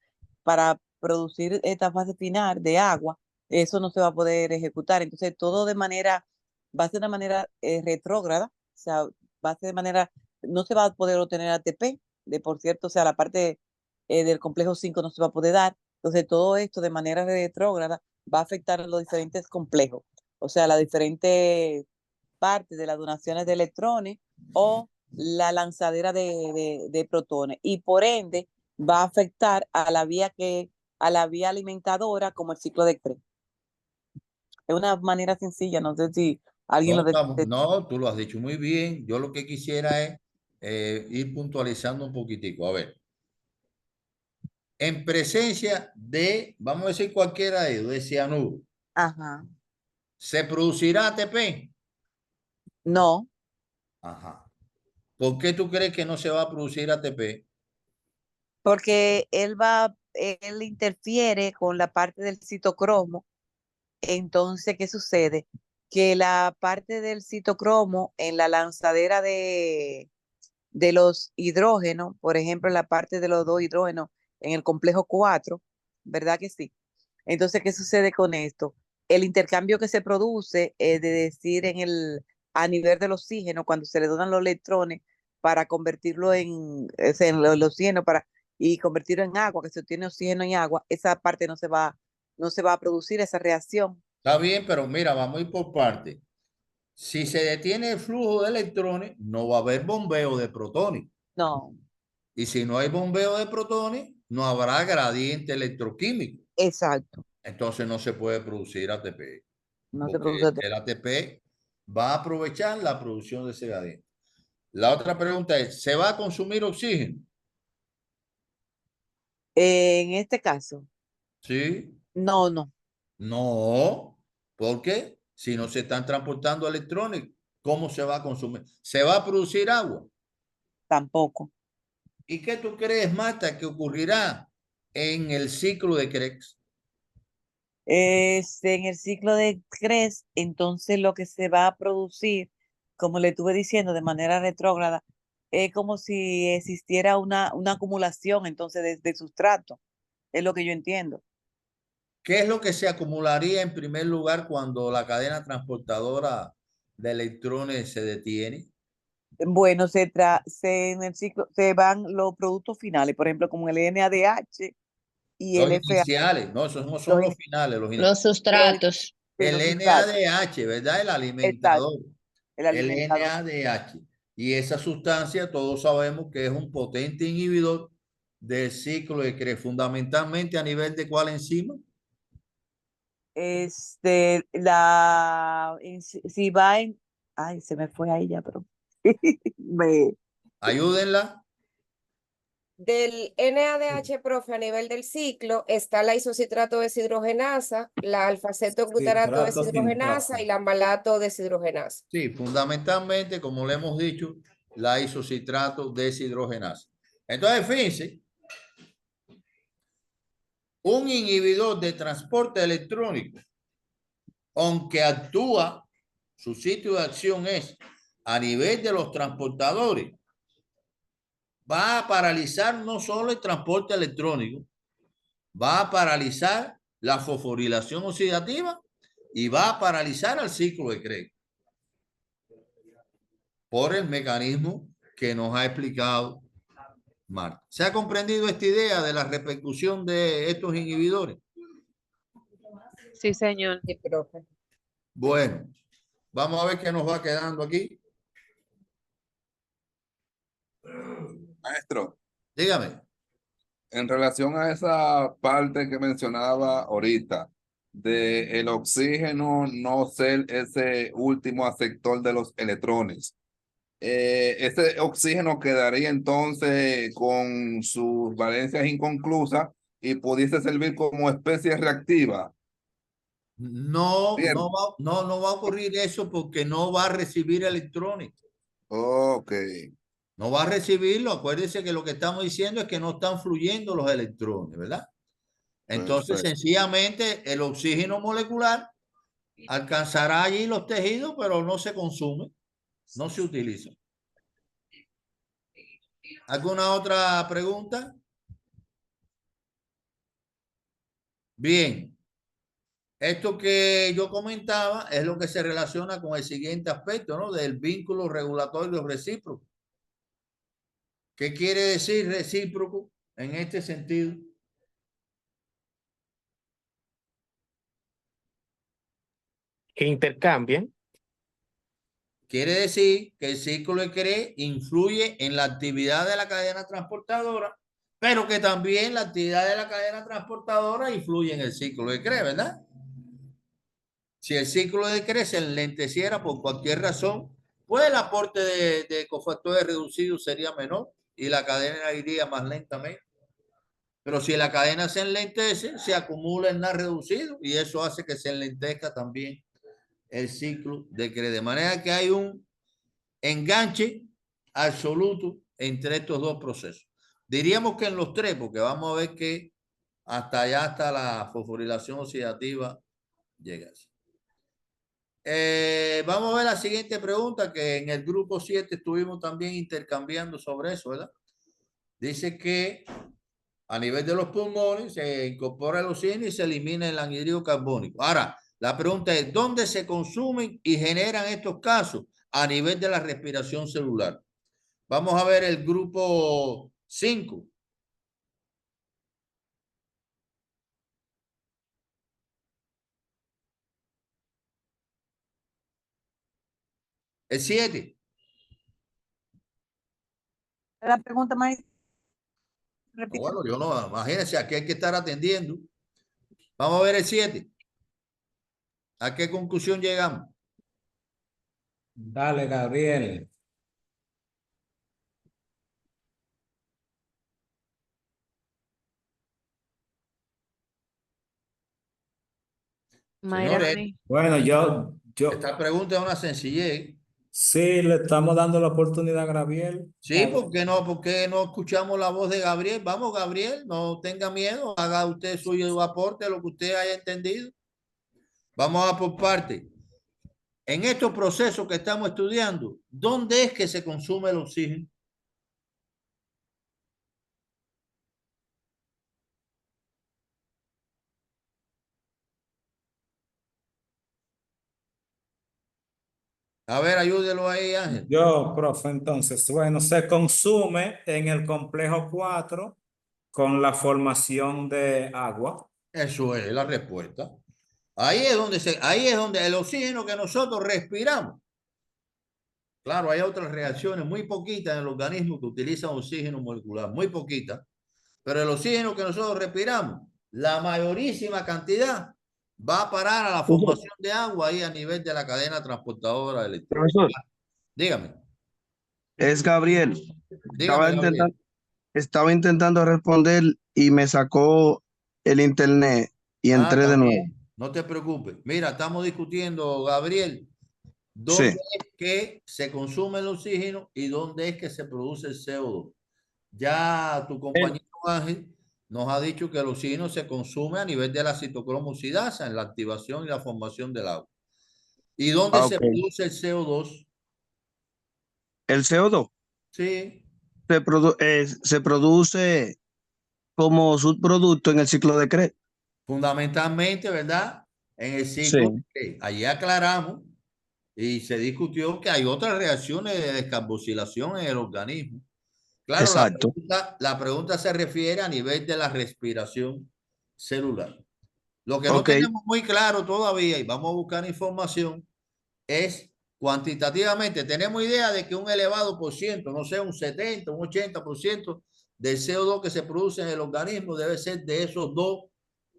Speaker 5: para producir esta fase final de agua, eso no se va a poder ejecutar. Entonces, todo va a ser de manera retrógrada, o sea, va a ser de manera, no se va a poder obtener ATP, de por cierto, o sea, la parte del complejo 5 no se va a poder dar. Entonces, todo esto de manera retrógrada va a afectar a los diferentes complejos, o sea, las diferentes partes de las donaciones de electrones o la lanzadera de protones, y por ende va a afectar a la vía alimentadora, como el ciclo de Krebs. Es una manera sencilla, no sé si alguien
Speaker 2: No,
Speaker 5: lo...
Speaker 2: no, tú lo has dicho muy bien. Yo lo que quisiera es ir puntualizando un poquitico. A ver, en presencia de, vamos a decir cualquiera de ellos, de cianuro,
Speaker 5: Ajá.
Speaker 2: ¿se producirá ATP?
Speaker 5: No,
Speaker 2: Ajá. ¿Por qué tú crees que no se va a producir ATP?
Speaker 5: porque él interfiere con la parte del citocromo. Entonces, ¿qué sucede? Que la parte del citocromo en la lanzadera de los hidrógenos, por ejemplo, en la parte de los dos hidrógenos en el complejo 4, ¿verdad que sí? Entonces, ¿qué sucede con esto? El intercambio que se produce, de decir, a nivel del oxígeno, cuando se le donan los electrones para convertirlo en el oxígeno y convertirlo en agua, que se obtiene oxígeno y agua, esa parte no se va a producir esa reacción.
Speaker 2: Está bien, pero mira, vamos a ir por partes. Si se detiene el flujo de electrones, no va a haber bombeo de protones.
Speaker 5: No.
Speaker 2: Y si no hay bombeo de protones, no habrá gradiente electroquímico.
Speaker 5: Exacto.
Speaker 2: Entonces no se puede producir ATP.
Speaker 5: No se
Speaker 2: Porque
Speaker 5: produce ATP.
Speaker 2: el ATP va a aprovechar la producción de ese gradiente. La otra pregunta es, ¿se va a consumir oxígeno?
Speaker 5: En este caso,
Speaker 2: Sí.
Speaker 5: no.
Speaker 2: No, porque si no se están transportando electrones, ¿cómo se va a consumir? ¿Se va a producir agua?
Speaker 5: Tampoco.
Speaker 2: ¿Y qué tú crees, Marta, que ocurrirá en el ciclo de Krebs?
Speaker 5: En el ciclo de Krebs, entonces lo que se va a producir, como le estuve diciendo, de manera retrógrada, es como si existiera una acumulación entonces de sustrato. Es lo que yo entiendo.
Speaker 2: ¿Qué es lo que se acumularía en primer lugar cuando la cadena transportadora de electrones se detiene?
Speaker 5: Bueno, en el ciclo se van los productos finales, por ejemplo, como el NADH y
Speaker 2: Los
Speaker 5: el FA.
Speaker 2: iniciales, no, esos no son los finales.
Speaker 15: Los sustratos.
Speaker 2: El NADH, ¿verdad? El alimentador.
Speaker 5: Exacto, el alimentador.
Speaker 2: NADH. Y esa sustancia, todos sabemos que es un potente inhibidor del ciclo de Krebs, fundamentalmente a nivel de cuál enzima.
Speaker 5: Si va en, ay, se me fue ahí ya, pero
Speaker 2: Ayúdenla.
Speaker 16: Del NADH, profe, a nivel del ciclo, está la isocitrato deshidrogenasa, la alfa-cetoglutarato deshidrogenasa y la malato deshidrogenasa.
Speaker 2: Sí, fundamentalmente, como le hemos dicho, la isocitrato deshidrogenasa. Entonces, fíjense, un inhibidor de transporte electrónico, aunque actúa, su sitio de acción es a nivel de los transportadores, va a paralizar no solo el transporte electrónico, va a paralizar la fosforilación oxidativa y va a paralizar al ciclo de Krebs por el mecanismo que nos ha explicado Marta. ¿Se ha comprendido esta idea de la repercusión de estos inhibidores?
Speaker 8: Sí, señor.
Speaker 16: Sí, profe.
Speaker 2: Bueno, vamos a ver qué nos va quedando aquí.
Speaker 17: Maestro,
Speaker 2: dígame.
Speaker 17: En relación a esa parte que mencionaba ahorita, de el oxígeno no ser ese último aceptor de los electrones, ese oxígeno quedaría entonces con sus valencias inconclusas y pudiese servir como especie reactiva.
Speaker 2: No va a ocurrir eso porque no va a recibir electrones.
Speaker 17: Ok.
Speaker 2: No va a recibirlo. Acuérdense que lo que estamos diciendo es que no están fluyendo los electrones, ¿verdad? Entonces, sencillamente, el oxígeno molecular alcanzará allí los tejidos, pero no se consume. No se utiliza. ¿Alguna otra pregunta? Bien. Esto que yo comentaba es lo que se relaciona con el siguiente aspecto, ¿no? Del vínculo regulatorio recíproco. ¿Qué quiere decir recíproco en este sentido?
Speaker 15: Que intercambien.
Speaker 2: Quiere decir que el ciclo de CRE influye en la actividad de la cadena transportadora, pero que también la actividad de la cadena transportadora influye en el ciclo de CRE, ¿verdad? Si el ciclo de CRE se enlenteciera por cualquier razón, pues el aporte de cofactores reducidos sería menor y la cadena iría más lentamente. Pero si la cadena se enlentece, se acumula en nada reducido y eso hace que se enlentezca también el ciclo de CRE. De manera que hay un enganche absoluto entre estos dos procesos. Diríamos que en los tres, porque vamos a ver que hasta allá hasta la fosforilación oxidativa llega. Vamos a ver la siguiente pregunta, que en el grupo 7 estuvimos también intercambiando sobre eso, ¿verdad? Dice que a nivel de los pulmones se incorpora el oxígeno y se elimina el anhídrido carbónico. Ahora, la pregunta es, ¿dónde se consumen y generan estos casos? A nivel de la respiración celular. Vamos a ver el grupo 5. El 7.
Speaker 5: La pregunta más.
Speaker 2: Bueno, yo no, imagínense, aquí hay que estar atendiendo. Vamos a ver el 7. ¿A qué conclusión llegamos?
Speaker 9: Dale, Gabriel.
Speaker 2: Señores,
Speaker 9: bueno,
Speaker 2: esta pregunta es una sencillez.
Speaker 9: Sí, le estamos dando la oportunidad a Gabriel.
Speaker 2: Sí, ¿por qué no escuchamos la voz de Gabriel? Vamos, Gabriel, no tenga miedo, haga usted su aporte, lo que usted haya entendido. Vamos a por parte. En estos procesos que estamos estudiando, ¿dónde es que se consume el oxígeno? A ver, ayúdelo ahí, Ángel.
Speaker 9: Yo, profe, entonces, bueno, se consume en el complejo 4 con la formación de agua.
Speaker 2: Eso es la respuesta. Ahí es donde el oxígeno que nosotros respiramos. Claro, hay otras reacciones muy poquitas en el organismo que utilizan oxígeno molecular, muy poquitas. Pero el oxígeno que nosotros respiramos, la mayorísima cantidad va a parar a la formación de agua ahí a nivel de la cadena transportadora eléctrica.
Speaker 18: Profesor,
Speaker 2: Dígame.
Speaker 18: es Gabriel.
Speaker 2: Dígame,
Speaker 18: Estaba intentando responder y me sacó el internet y entré de nuevo.
Speaker 2: No te preocupes. Mira, estamos discutiendo, Gabriel, dónde es que se consume el oxígeno y dónde es que se produce el CO2. Ya tu compañero Ángel nos ha dicho que el oxígeno se consume a nivel de la citocromo oxidasa en la activación y la formación del agua. ¿Y dónde se produce el CO2?
Speaker 18: ¿El CO2?
Speaker 2: Sí.
Speaker 18: Se produce como subproducto en el ciclo de CRE.
Speaker 2: Fundamentalmente, ¿verdad? En el ciclo de CRE. Allí aclaramos y se discutió que hay otras reacciones de descarboxilación en el organismo. Claro, la pregunta se refiere a nivel de la respiración celular. Lo que no tenemos muy claro todavía, y vamos a buscar información, es cuantitativamente. Tenemos idea de que un elevado por ciento, no sé, un 70, un 80% del CO2 que se produce en el organismo debe ser de esos dos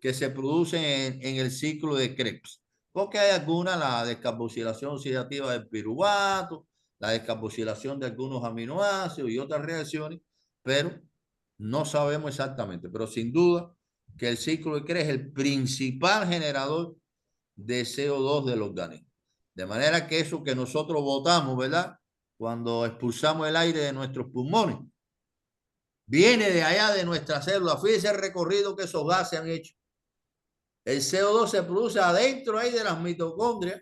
Speaker 2: que se producen en el ciclo de Krebs. Porque hay alguna, la descarboxilación oxidativa del piruvato, la descarboxilación de algunos aminoácidos y otras reacciones, pero no sabemos exactamente. Pero sin duda que el ciclo de Krebs es el principal generador de CO2 del organismo. De manera que eso que nosotros botamos, ¿verdad? Cuando expulsamos el aire de nuestros pulmones, viene de allá de nuestras células. Fíjense el recorrido que esos gases han hecho. El CO2 se produce adentro ahí de las mitocondrias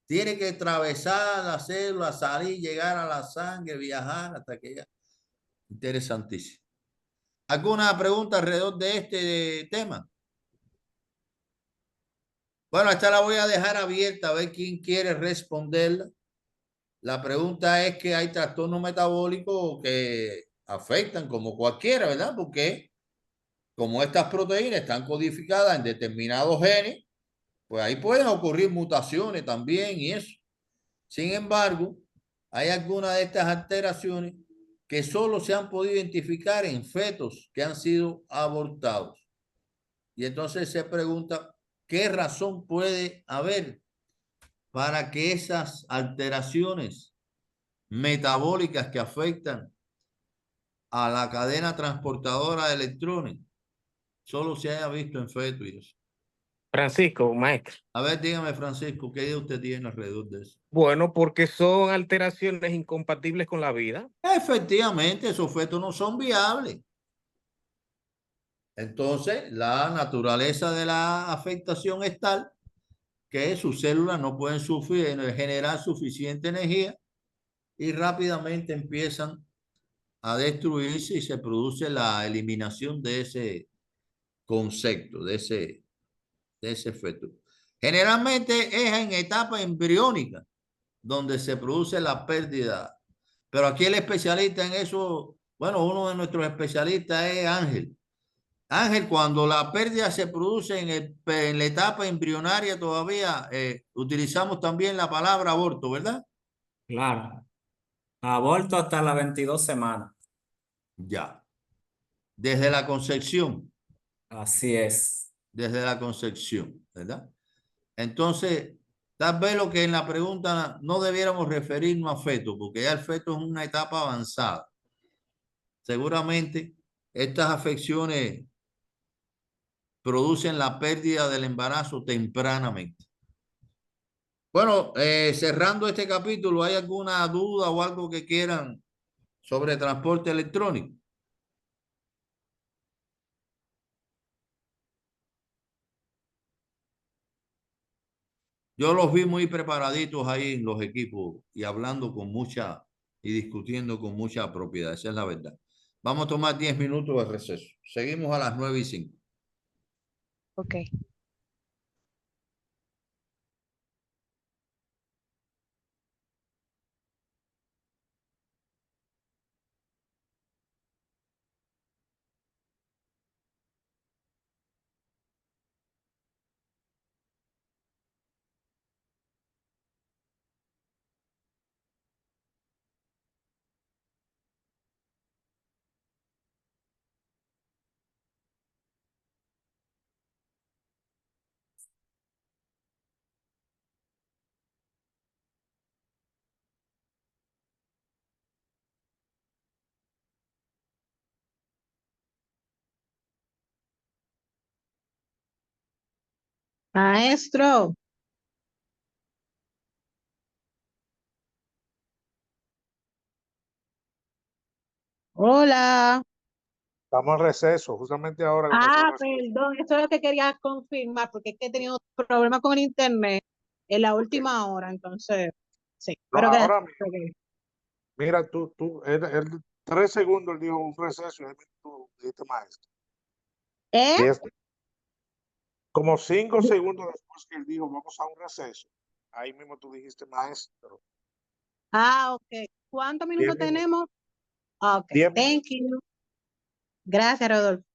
Speaker 2: Tiene que atravesar la célula, salir, llegar a la sangre, viajar hasta que llegue. Interesantísimo. ¿Alguna pregunta alrededor de este tema? Bueno, esta la voy a dejar abierta a ver quién quiere responderla. La pregunta es que hay trastornos metabólicos que afectan como cualquiera, ¿verdad? Porque como estas proteínas están codificadas en determinados genes, pues ahí pueden ocurrir mutaciones también y eso. Sin embargo, hay algunas de estas alteraciones que solo se han podido identificar en fetos que han sido abortados. Y entonces se pregunta, ¿qué razón puede haber para que esas alteraciones metabólicas que afectan a la cadena transportadora de electrones solo se haya visto en fetos y eso?
Speaker 15: Francisco, maestro.
Speaker 2: A ver, dígame, Francisco, ¿qué idea usted tiene alrededor de eso?
Speaker 15: Bueno, porque son alteraciones incompatibles con la vida.
Speaker 2: Efectivamente, esos fetos no son viables. Entonces, la naturaleza de la afectación es tal que sus células no pueden generar suficiente energía y rápidamente empiezan a destruirse y se produce la eliminación de ese concepto, de ese feto. Generalmente es en etapa embriónica donde se produce la pérdida. Pero aquí el especialista en eso, bueno, uno de nuestros especialistas es Ángel. Ángel, cuando la pérdida se produce en la etapa embrionaria todavía, utilizamos también la palabra aborto, ¿verdad?
Speaker 9: Claro. Aborto hasta las 22 semanas.
Speaker 2: Ya. Desde la concepción.
Speaker 9: Así es.
Speaker 2: Desde la concepción, ¿verdad? Entonces, tal vez lo que en la pregunta no debiéramos referirnos a feto, porque ya el feto es una etapa avanzada. Seguramente estas afecciones producen la pérdida del embarazo tempranamente. Bueno, cerrando este capítulo, ¿hay alguna duda o algo que quieran sobre transporte electrónico? Yo los vi muy preparaditos ahí en los equipos y hablando con mucha y discutiendo con mucha propiedad. Esa es la verdad. Vamos a tomar 10 minutos de receso. Seguimos a las 9:05.
Speaker 8: Ok.
Speaker 1: Maestro, hola.
Speaker 19: Estamos en receso, justamente ahora comenzó el receso.
Speaker 1: Perdón, eso es lo que quería confirmar, porque es que he tenido problemas con el internet en la última hora, entonces, sí,
Speaker 19: No,
Speaker 1: pero
Speaker 19: ahora mismo, mira, él 3 segundos él dijo un receso y ahí mismo tú dijiste maestro. Y es como 5 segundos después que él dijo vamos a un receso, ahí mismo tú dijiste maestro.
Speaker 1: ok. ¿Cuántos
Speaker 19: 10
Speaker 1: minutos
Speaker 19: minutos.
Speaker 1: tenemos? Ok,
Speaker 19: 10 minutos.
Speaker 1: thank you. Gracias, Rodolfo.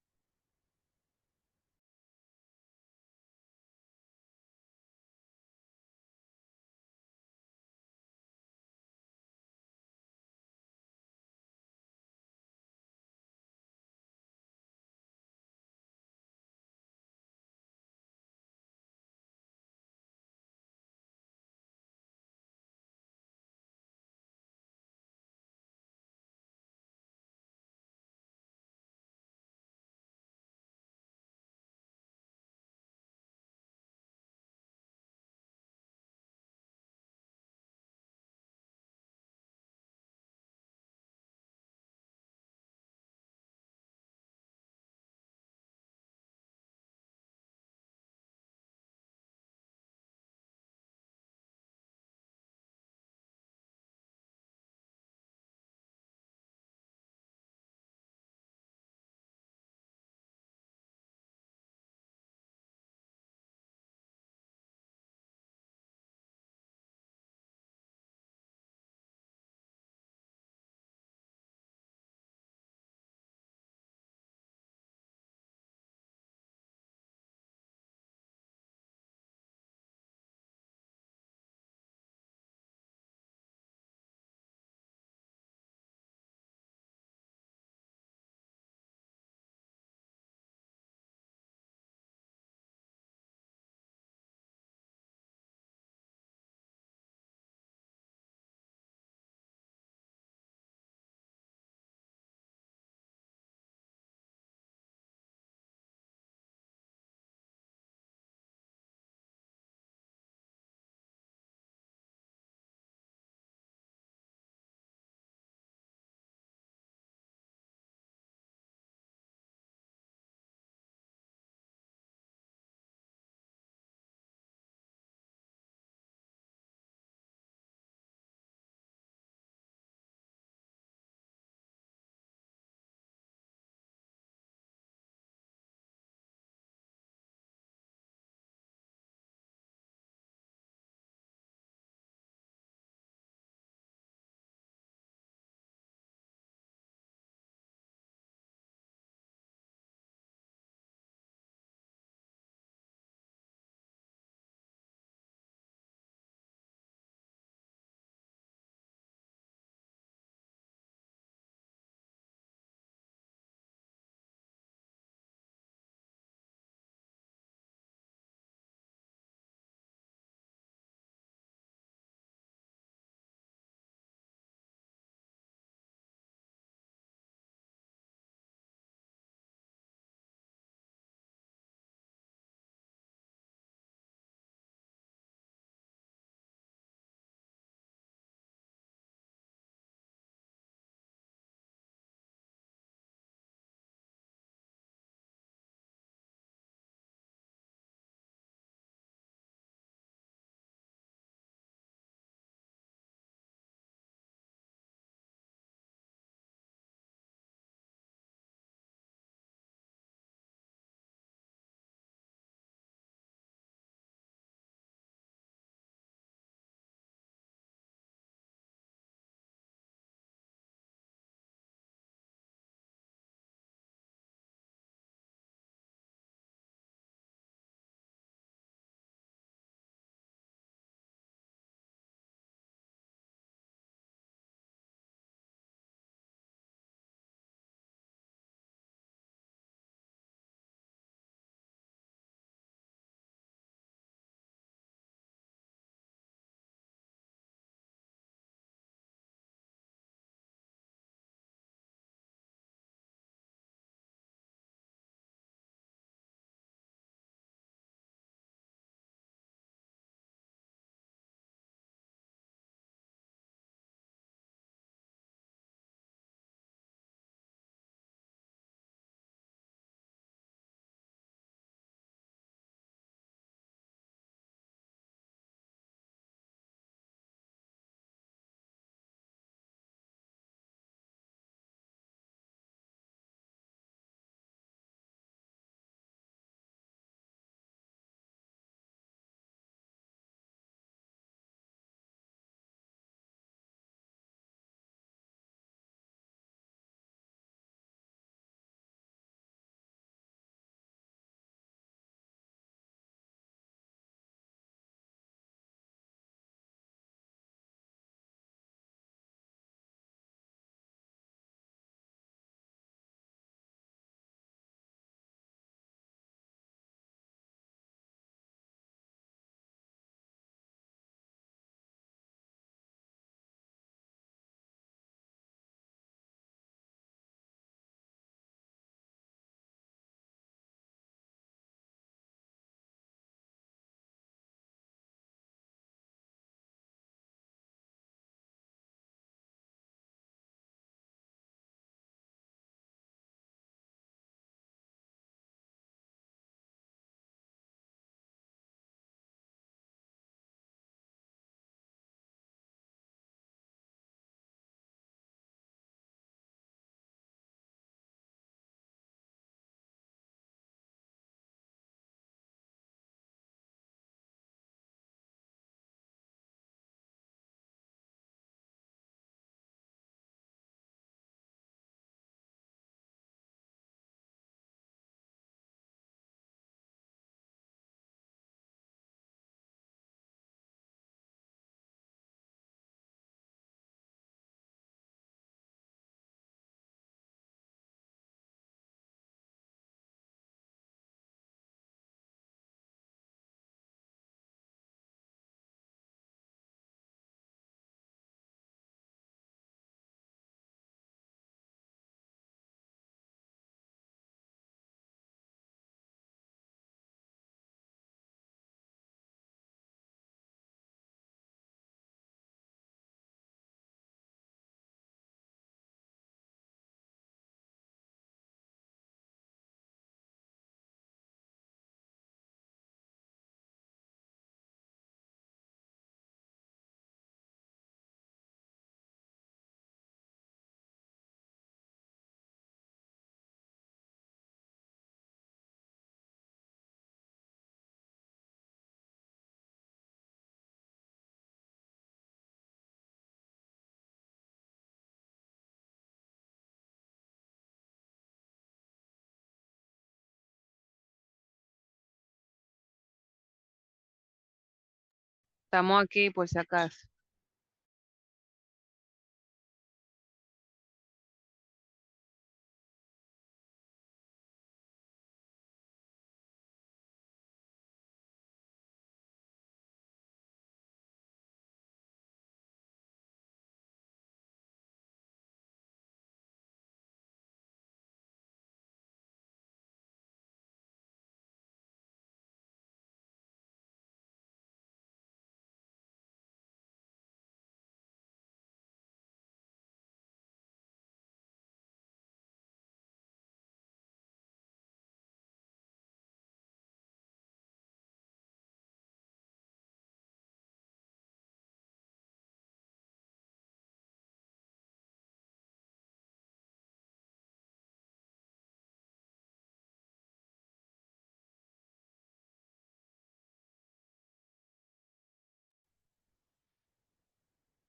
Speaker 8: Estamos aquí por si acaso.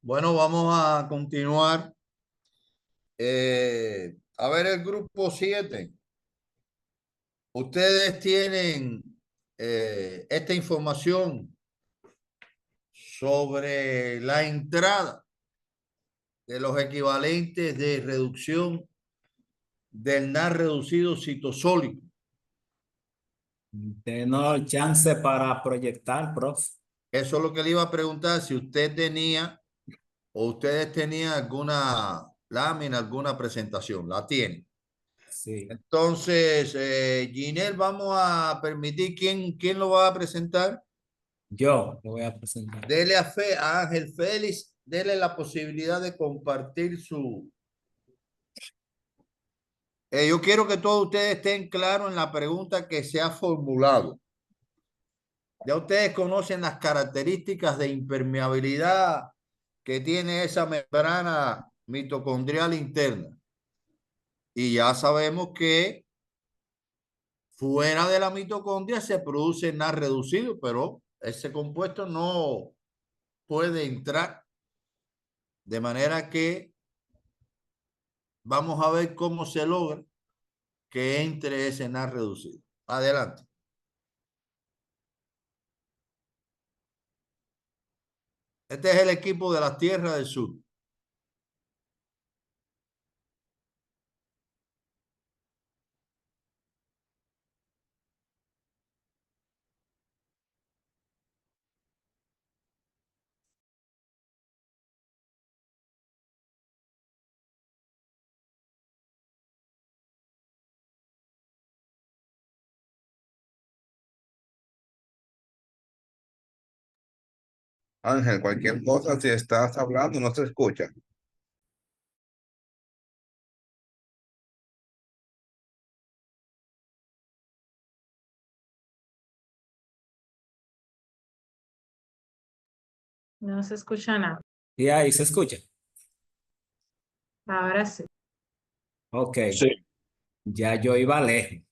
Speaker 2: Bueno, vamos a continuar. A ver el grupo 7. Ustedes tienen esta información sobre la entrada de los equivalentes de reducción del NAD reducido citosólico.
Speaker 9: Denos chance para proyectar, prof.
Speaker 2: Eso es lo que le iba a preguntar, si usted tenía o ustedes tenían alguna lámina, alguna presentación. La tienen.
Speaker 9: Sí.
Speaker 2: Entonces, Ginel, vamos a permitir, ¿quién lo va a presentar?
Speaker 9: Yo lo voy a presentar.
Speaker 2: Dele a Ángel Félix, dele la posibilidad de compartir su... yo quiero que todos ustedes estén claros en la pregunta que se ha formulado. Ya ustedes conocen las características de impermeabilidad que tiene esa membrana mitocondrial interna. Y ya sabemos que fuera de la mitocondria se produce NAD reducido, pero ese compuesto no puede entrar. De manera que vamos a ver cómo se logra que entre ese NAD reducido. Adelante. Este es el equipo de las tierras del sur.
Speaker 17: Ángel, cualquier cosa, si estás hablando, no se escucha.
Speaker 1: No se escucha nada.
Speaker 9: Y ahí se escucha.
Speaker 1: Ahora sí.
Speaker 9: Ok. Sí. Ya yo iba lejos.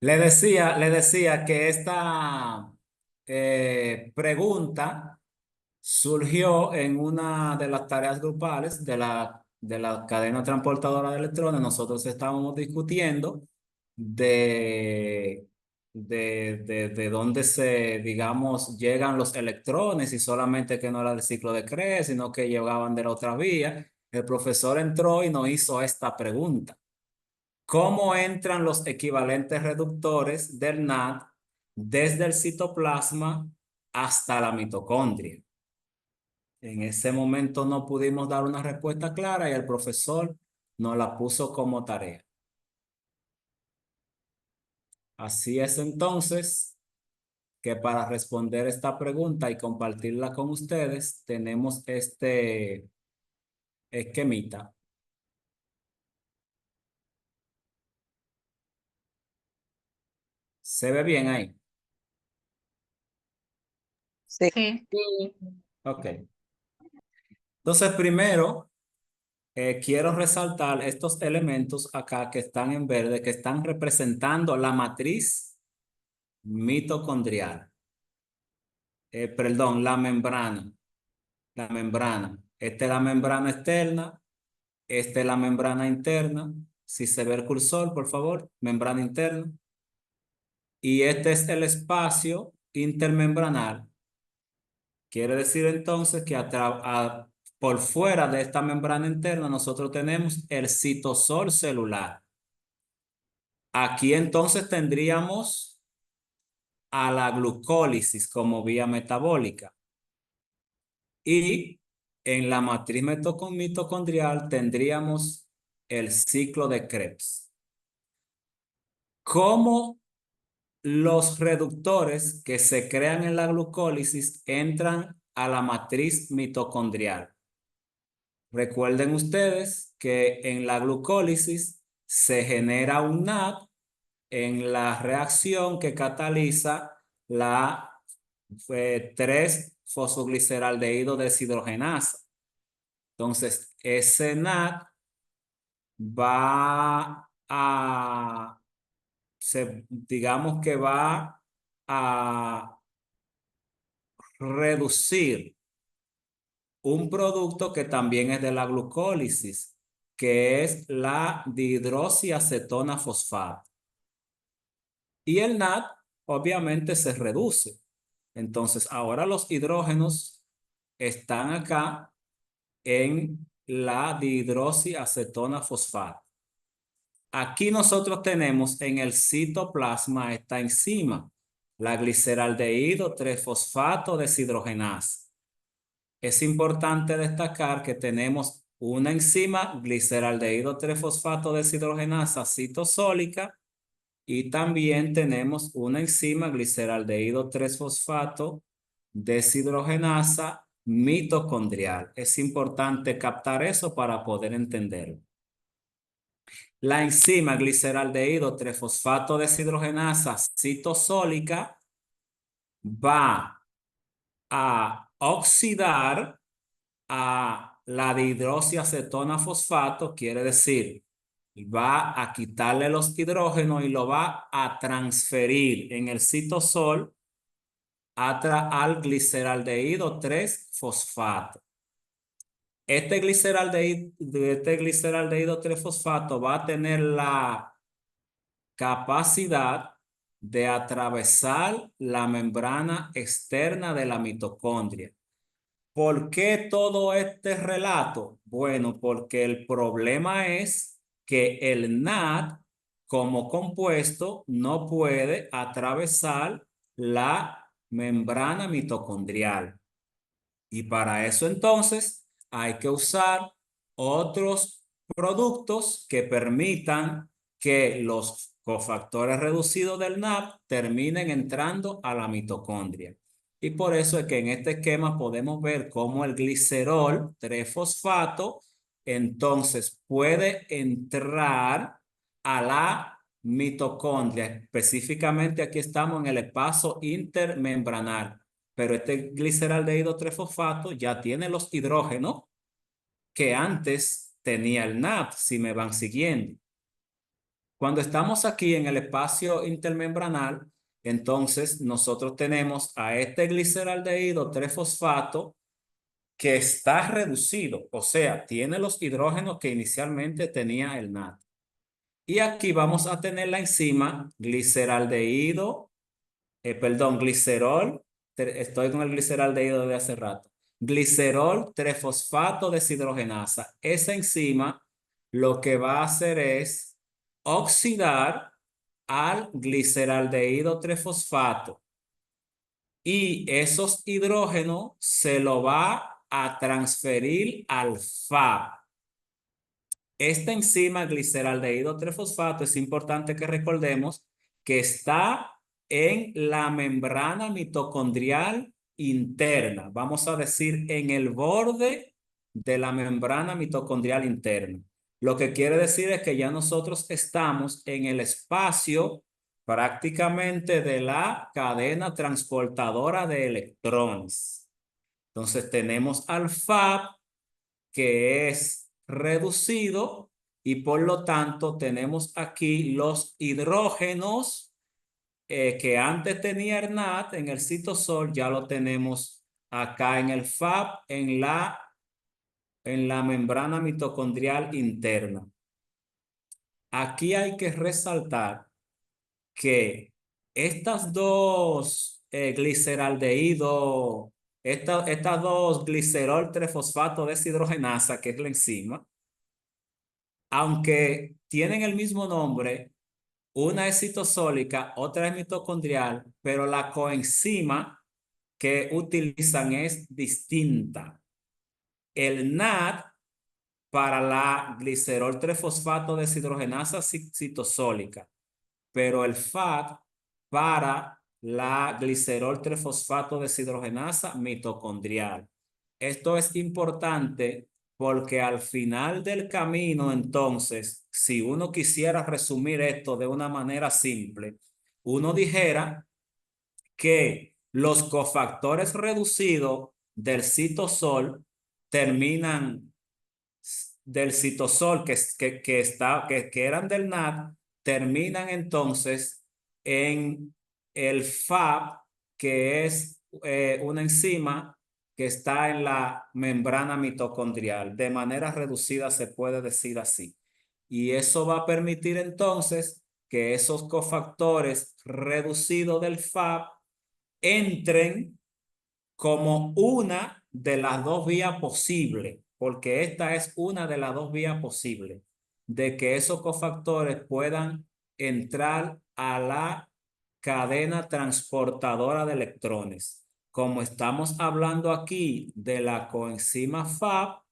Speaker 9: Le decía que esta pregunta surgió en una de las tareas grupales de la cadena transportadora de electrones. Nosotros estábamos discutiendo de dónde digamos, llegan los electrones y solamente que no era del ciclo de Krebs, sino que llegaban de la otra vía. El profesor entró y nos hizo esta pregunta. ¿Cómo entran los equivalentes reductores del NAD desde el citoplasma hasta la mitocondria? En ese momento no pudimos dar una respuesta clara y el profesor nos la puso como tarea. Así es entonces que para responder esta pregunta y compartirla con ustedes, tenemos este esquemita. ¿Se ve bien ahí?
Speaker 5: Sí.
Speaker 9: Ok. Entonces, primero, quiero resaltar estos elementos acá que están en verde, que están representando la matriz mitocondrial. Perdón, la membrana. La membrana. Esta es la membrana externa. Esta es la membrana interna. Si se ve el cursor, por favor, membrana interna. Y este es el espacio intermembranal Quiere decir entonces que por fuera de esta membrana interna nosotros tenemos el citosol celular. Aquí entonces tendríamos a la glucólisis como vía metabólica. Y en la matriz mitocondrial tendríamos el ciclo de Krebs. ¿Cómo los reductores que se crean en la glucólisis entran a la matriz mitocondrial? Recuerden ustedes que en la glucólisis se genera un NAD en la reacción que cataliza la 3-fosfogliceraldehído deshidrogenasa. Entonces, ese NAD va a, digamos que va a reducir un producto que también es de la glucólisis, que es la dihidroxiacetona fosfato. Y el NAD obviamente se reduce. Entonces, ahora los hidrógenos están acá en la dihidroxiacetona fosfato. Aquí nosotros tenemos en el citoplasma esta enzima, la gliceraldehído 3-fosfato deshidrogenasa. Es importante destacar que tenemos una enzima gliceraldehído 3-fosfato deshidrogenasa citosólica y también tenemos una enzima gliceraldehído 3-fosfato deshidrogenasa mitocondrial. Es importante captar eso para poder entenderlo. La enzima gliceraldehído 3-fosfato deshidrogenasa citosólica va a oxidar a la dihidroxiacetona fosfato, quiere decir, va a quitarle los hidrógenos y lo va a transferir en el citosol al gliceraldehído 3-fosfato. Este gliceraldehído 3-fosfato va a tener la capacidad de atravesar la membrana externa de la mitocondria. ¿Por qué todo este relato? Bueno, porque el problema es que el NAD como compuesto no puede atravesar la membrana mitocondrial. Y para eso entonces hay que usar otros productos que permitan que los cofactores reducidos del NAD terminen entrando a la mitocondria. Y por eso es que en este esquema podemos ver cómo el glicerol 3-fosfato entonces puede entrar a la mitocondria. Específicamente aquí estamos en el espacio intermembranal. Pero este gliceraldehído 3-fosfato ya tiene los hidrógenos que antes tenía el NAD, si me van siguiendo. Cuando estamos aquí en el espacio intermembranal, entonces nosotros tenemos a este gliceraldehído 3-fosfato que está reducido, o sea, tiene los hidrógenos que inicialmente tenía el NAD. Y aquí vamos a tener la enzima glicerol, estoy con el gliceraldehído de hace rato. Glicerol 3-fosfato deshidrogenasa. Esa enzima lo que va a hacer es oxidar al gliceraldehído 3-fosfato. Y esos hidrógenos se lo va a transferir al FAB. Esta enzima gliceraldehído 3-fosfato es importante que recordemos que está en la membrana mitocondrial interna. Vamos a decir en el borde de la membrana mitocondrial interna. Lo que quiere decir es que ya nosotros estamos en el espacio prácticamente de la cadena transportadora de electrones. Entonces tenemos al FAB que es reducido y por lo tanto tenemos aquí los hidrógenos que antes tenía el NAD en el citosol, ya lo tenemos acá en el FAB en la membrana mitocondrial interna. Aquí hay que resaltar que estas dos gliceraldehído Estas dos glicerol trifosfato deshidrogenasa, que es la enzima, aunque tienen el mismo nombre, una es citosólica, otra es mitocondrial, pero la coenzima que utilizan es distinta. El NAD para la glicerol trifosfato deshidrogenasa citosólica, pero el FAD para la glicerol trifosfato deshidrogenasa mitocondrial. Esto es importante porque al final del camino, entonces, si uno quisiera resumir esto de una manera simple, uno dijera que los cofactores reducidos del citosol terminan del citosol que eran del NAD, terminan entonces en el FAB, que es una enzima que está en la membrana mitocondrial. De manera reducida se puede decir así. Y eso va a permitir entonces que esos cofactores reducidos del FAB entren como una de las dos vías posibles, porque esta es una de las dos vías posibles, de que esos cofactores puedan entrar a la cadena transportadora de electrones. Como estamos hablando aquí de la coenzima FAB,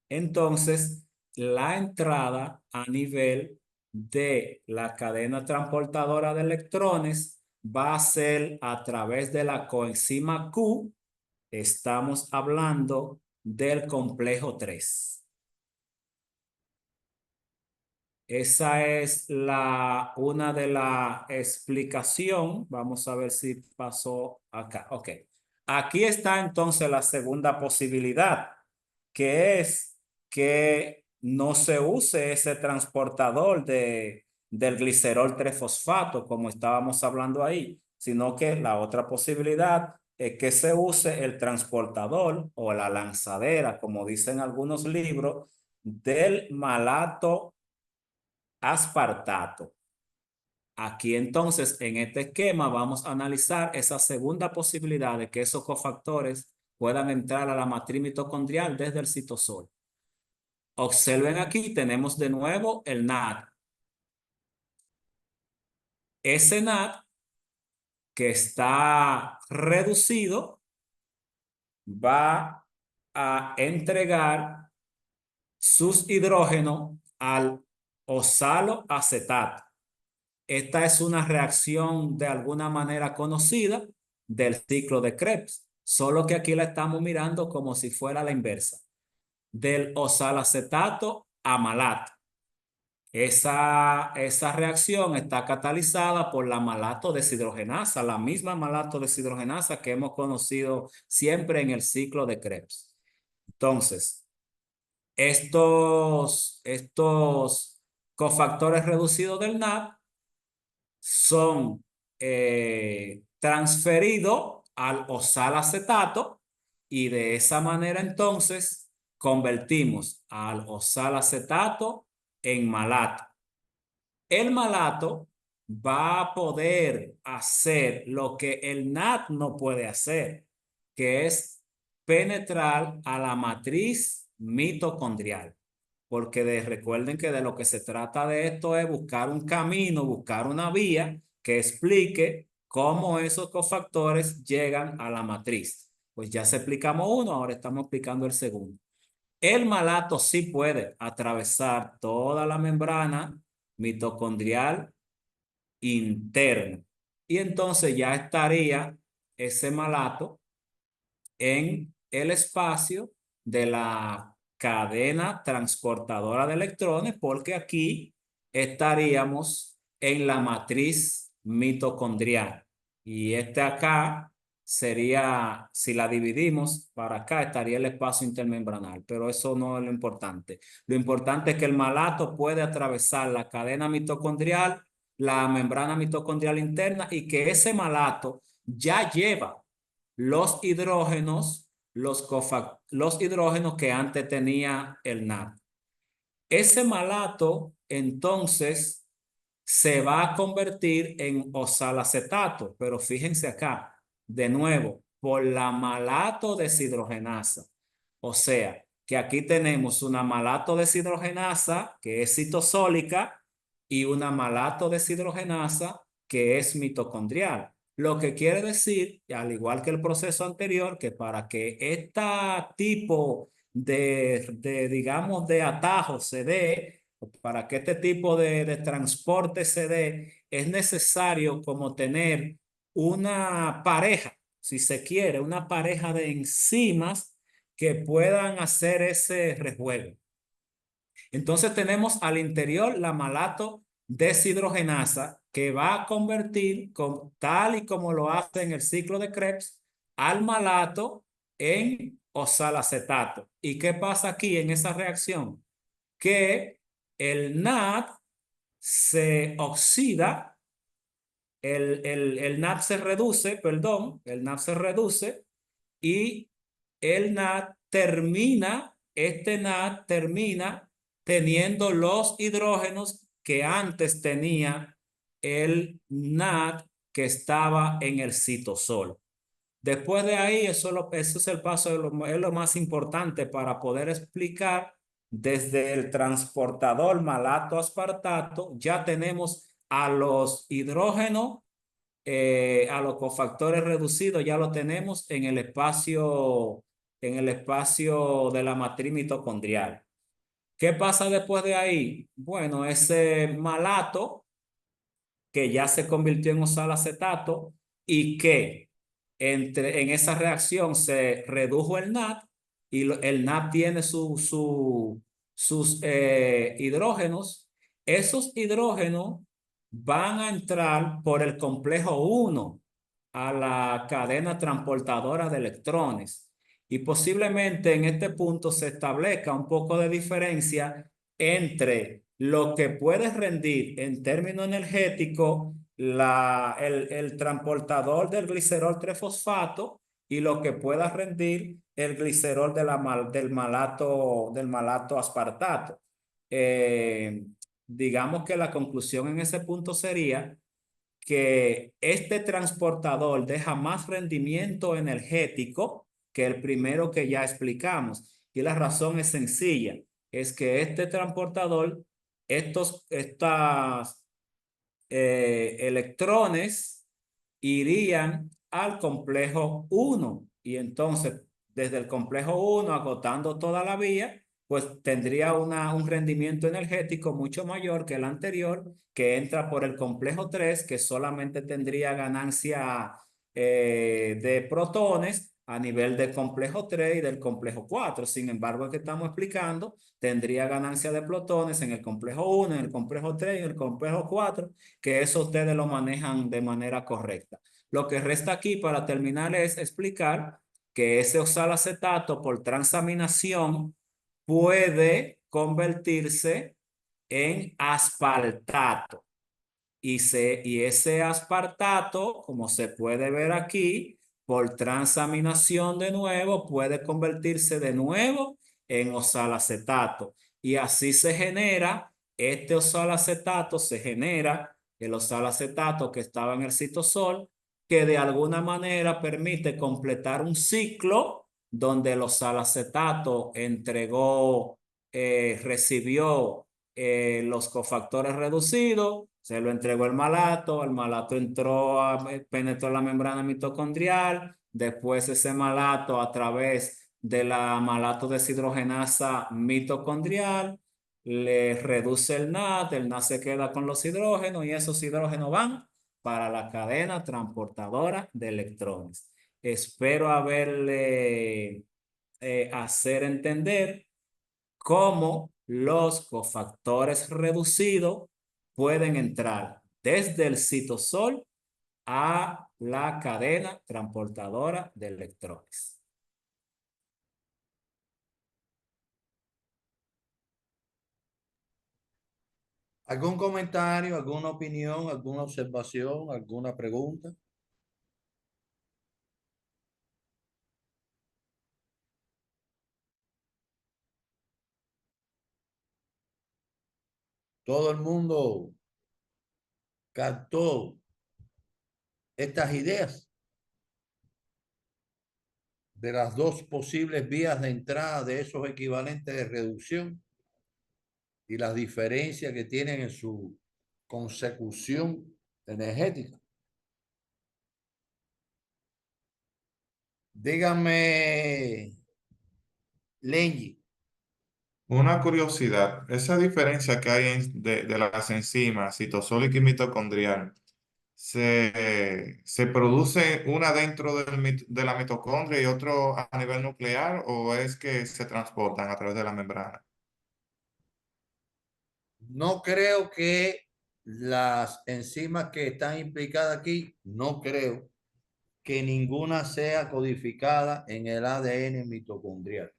Speaker 9: entonces la entrada a nivel de la cadena transportadora de electrones va a ser a través de la coenzima Q. Estamos hablando del complejo 3. Esa es una de la explicación. Vamos a ver si pasó acá. Ok. Aquí está entonces la segunda posibilidad, que es que no se use ese transportador del glicerol 3-fosfato, como estábamos hablando ahí, sino que la otra posibilidad es que se use el transportador o la lanzadera, como dicen algunos libros, del malato aspartato. Aquí entonces, en este esquema, vamos a analizar esa segunda posibilidad de que esos cofactores puedan entrar a la matriz mitocondrial desde el citosol. Observen aquí, tenemos de nuevo el NAD. Ese NAD que está reducido va a entregar sus hidrógenos al oxaloacetato. Esta es una reacción de alguna manera conocida del ciclo de Krebs, solo que aquí la estamos mirando como si fuera la inversa, del oxalacetato a malato. Esa reacción está catalizada por la malato deshidrogenasa, la misma malato deshidrogenasa que hemos conocido siempre en el ciclo de Krebs. Entonces, estos cofactores reducidos del NAD son transferidos al oxalacetato y de esa manera entonces convertimos al oxalacetato en malato. El malato va a poder hacer lo que el NAD no puede hacer, que es penetrar a la matriz mitocondrial. Porque recuerden que de lo que se trata de esto es buscar un camino, buscar una vía que explique cómo esos cofactores llegan a la matriz. Pues ya se explicamos uno, ahora estamos explicando el segundo. El malato sí puede atravesar toda la membrana mitocondrial interna. Y entonces ya estaría ese malato en el espacio de la cadena transportadora de electrones, porque aquí estaríamos en la matriz mitocondrial. Y este acá sería, si la dividimos para acá, estaría el espacio intermembranal, pero eso no es lo importante. Lo importante es que el malato puede atravesar la cadena mitocondrial, la membrana mitocondrial interna, y que ese malato ya lleva los hidrógenos, los hidrógenos que antes tenía el NAD. Ese malato entonces se va a convertir en oxalacetato, pero fíjense acá, de nuevo, por la malato deshidrogenasa. O sea, que aquí tenemos una malato deshidrogenasa que es citosólica y una malato deshidrogenasa que es mitocondrial. Lo que quiere decir, al igual que el proceso anterior, que para que este tipo digamos, de atajo se dé, para que este tipo de transporte se dé, es necesario como tener una pareja, si se quiere, una pareja de enzimas que puedan hacer ese rejuego. Entonces tenemos al interior la malato deshidrogenasa que va a convertir, tal y como lo hace en el ciclo de Krebs, al malato en oxalacetato. ¿Y qué pasa aquí en esa reacción? Que el NAD se oxida, el NAD se reduce, perdón, el NAD se reduce y el NAD termina, este NAD termina teniendo los hidrógenos que antes tenía el NAD que estaba en el citosol. Después de ahí, eso es el paso, es lo más importante para poder explicar desde el transportador malato aspartato, ya tenemos a los hidrógenos, a los cofactores reducidos, ya lo tenemos en el espacio de la matriz mitocondrial. ¿Qué pasa después de ahí? Bueno, ese malato que ya se convirtió en oxalacetato y que en esa reacción se redujo el NAD y el NAD tiene sus hidrógenos. Esos hidrógenos van a entrar por el complejo 1 a la cadena transportadora de electrones y posiblemente en este punto se establezca un poco de diferencia entre lo que puede rendir en términos energéticos el transportador del glicerol 3-fosfato y lo que pueda rendir el glicerol del malato aspartato. Digamos que la conclusión en ese punto sería que este transportador deja más rendimiento energético que el primero que ya explicamos. Y la razón es sencilla, es que este transportador, estos electrones irían al complejo 1 y entonces desde el complejo 1 agotando toda la vía, pues tendría un rendimiento energético mucho mayor que el anterior que entra por el complejo 3 que solamente tendría ganancia de protones a nivel del complejo 3 y del complejo 4. Sin embargo, el que estamos explicando tendría ganancia de protones en el complejo 1, en el complejo 3 y en el complejo 4, que eso ustedes lo manejan de manera correcta. Lo que resta aquí para terminar es explicar que ese oxalacetato por transaminación puede convertirse en aspartato. Y ese aspartato, como se puede ver aquí, por transaminación de nuevo, puede convertirse de nuevo en oxalacetato. Y así se genera, este oxalacetato se genera, el oxalacetato que estaba en el citosol, que de alguna manera permite completar un ciclo donde el oxalacetato recibió los cofactores reducidos, se lo entregó el malato penetró la membrana mitocondrial, después ese malato a través de la malato deshidrogenasa mitocondrial le reduce el NAD se queda con los hidrógenos y esos hidrógenos van para la cadena transportadora de electrones. Espero haberle hacer entender cómo los cofactores reducidos pueden entrar desde el citosol a la cadena transportadora de electrones.
Speaker 2: ¿Algún comentario, alguna opinión, alguna observación, alguna pregunta? Todo el mundo captó estas ideas. de las dos posibles vías de entrada de esos equivalentes de reducción y las diferencias que tienen en su consecución energética. Dígame, Lenny.
Speaker 13: Una curiosidad, esa diferencia que hay de las enzimas citosólica y mitocondrial, ¿se produce una dentro de la mitocondria y otro a nivel nuclear o es que se transportan a través de la membrana?
Speaker 2: No creo que las enzimas que están implicadas aquí, no creo que ninguna sea codificada en el ADN mitocondrial.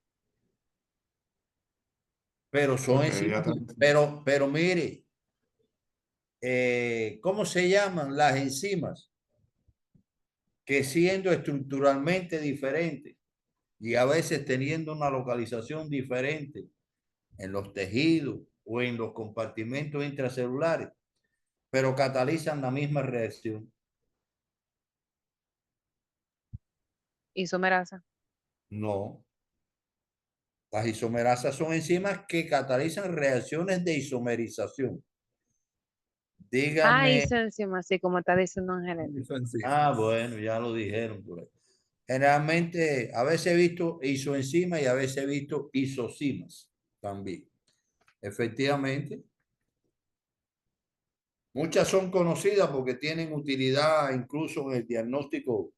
Speaker 2: Pero son enzimas, pero mire, ¿cómo se llaman las enzimas? Que siendo estructuralmente diferentes y a veces teniendo una localización diferente en los tejidos o en los compartimentos intracelulares, pero catalizan la misma reacción.
Speaker 8: Isomerasa.
Speaker 2: No. Las isomerasas son enzimas que catalizan reacciones de isomerización. Dígame.
Speaker 8: Isoenzima, así como está diciendo Ángel.
Speaker 2: Ah, bueno, ya lo dijeron por ahí. Generalmente, a veces he visto isoenzimas y a veces he visto isocimas también. Efectivamente. Muchas son conocidas porque tienen utilidad incluso en el diagnóstico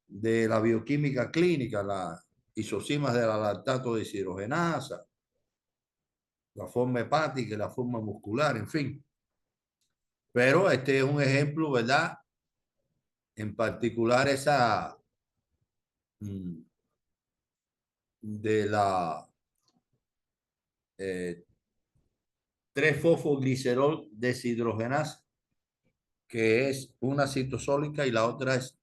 Speaker 2: de la bioquímica clínica, las isocimas de la lactato deshidrogenasa, la forma hepática y la forma muscular, en fin. Pero este es un ejemplo, ¿verdad? En particular esa de la 3-fosfoglicerol deshidrogenasa, que es una citosólica y la otra es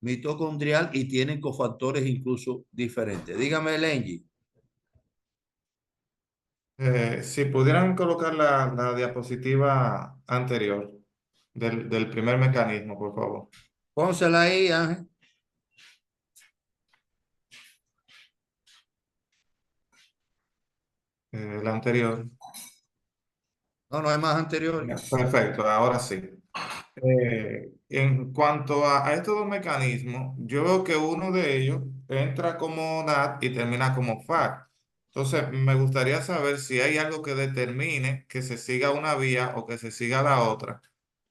Speaker 2: mitocondrial y tienen cofactores incluso diferentes. Dígame, Lengy.
Speaker 13: Si pudieran colocar la diapositiva anterior del primer mecanismo, por favor.
Speaker 2: Pónsela ahí, Ángel.
Speaker 13: La anterior.
Speaker 2: No, no hay más anterior.
Speaker 13: Perfecto, ahora sí. En cuanto a estos dos mecanismos, yo veo que uno de ellos entra como NAT y termina como FAC. Entonces, me gustaría saber si hay algo que determine que se siga una vía o que se siga la otra,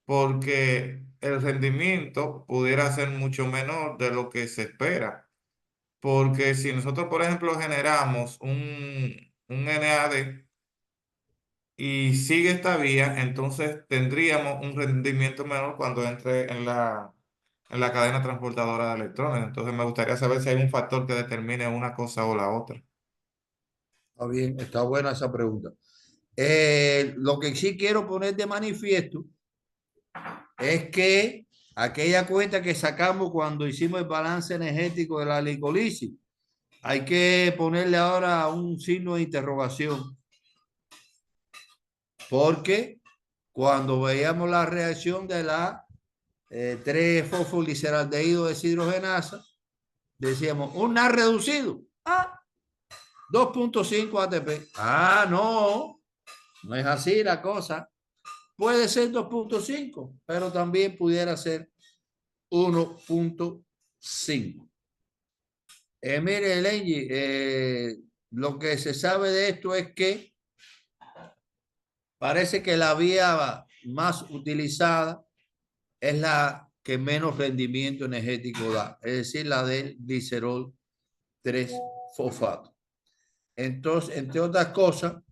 Speaker 13: porque el rendimiento pudiera ser mucho menor de lo que se espera. Porque si nosotros, por ejemplo, generamos un NAD y sigue esta vía, entonces tendríamos un rendimiento menor cuando entre en la cadena transportadora de electrones. Entonces me gustaría saber si hay un factor que determine una cosa o la otra.
Speaker 2: Está bien, está buena esa pregunta. Lo que sí quiero poner de manifiesto es que aquella cuenta que sacamos cuando hicimos el balance energético de la glicolisis, hay que ponerle ahora un signo de interrogación. Porque cuando veíamos la reacción de la 3-fosfogliceraldehído deshidrogenasa, decíamos un NAD reducido. 2.5 ATP. No es así la cosa. Puede ser 2.5, pero también pudiera ser 1.5. Mire, Lengy, lo que se sabe de esto es que parece que la vía más utilizada es la que menos rendimiento energético da, es decir, la del glicerol 3-fosfato. Entonces, entre otras cosas,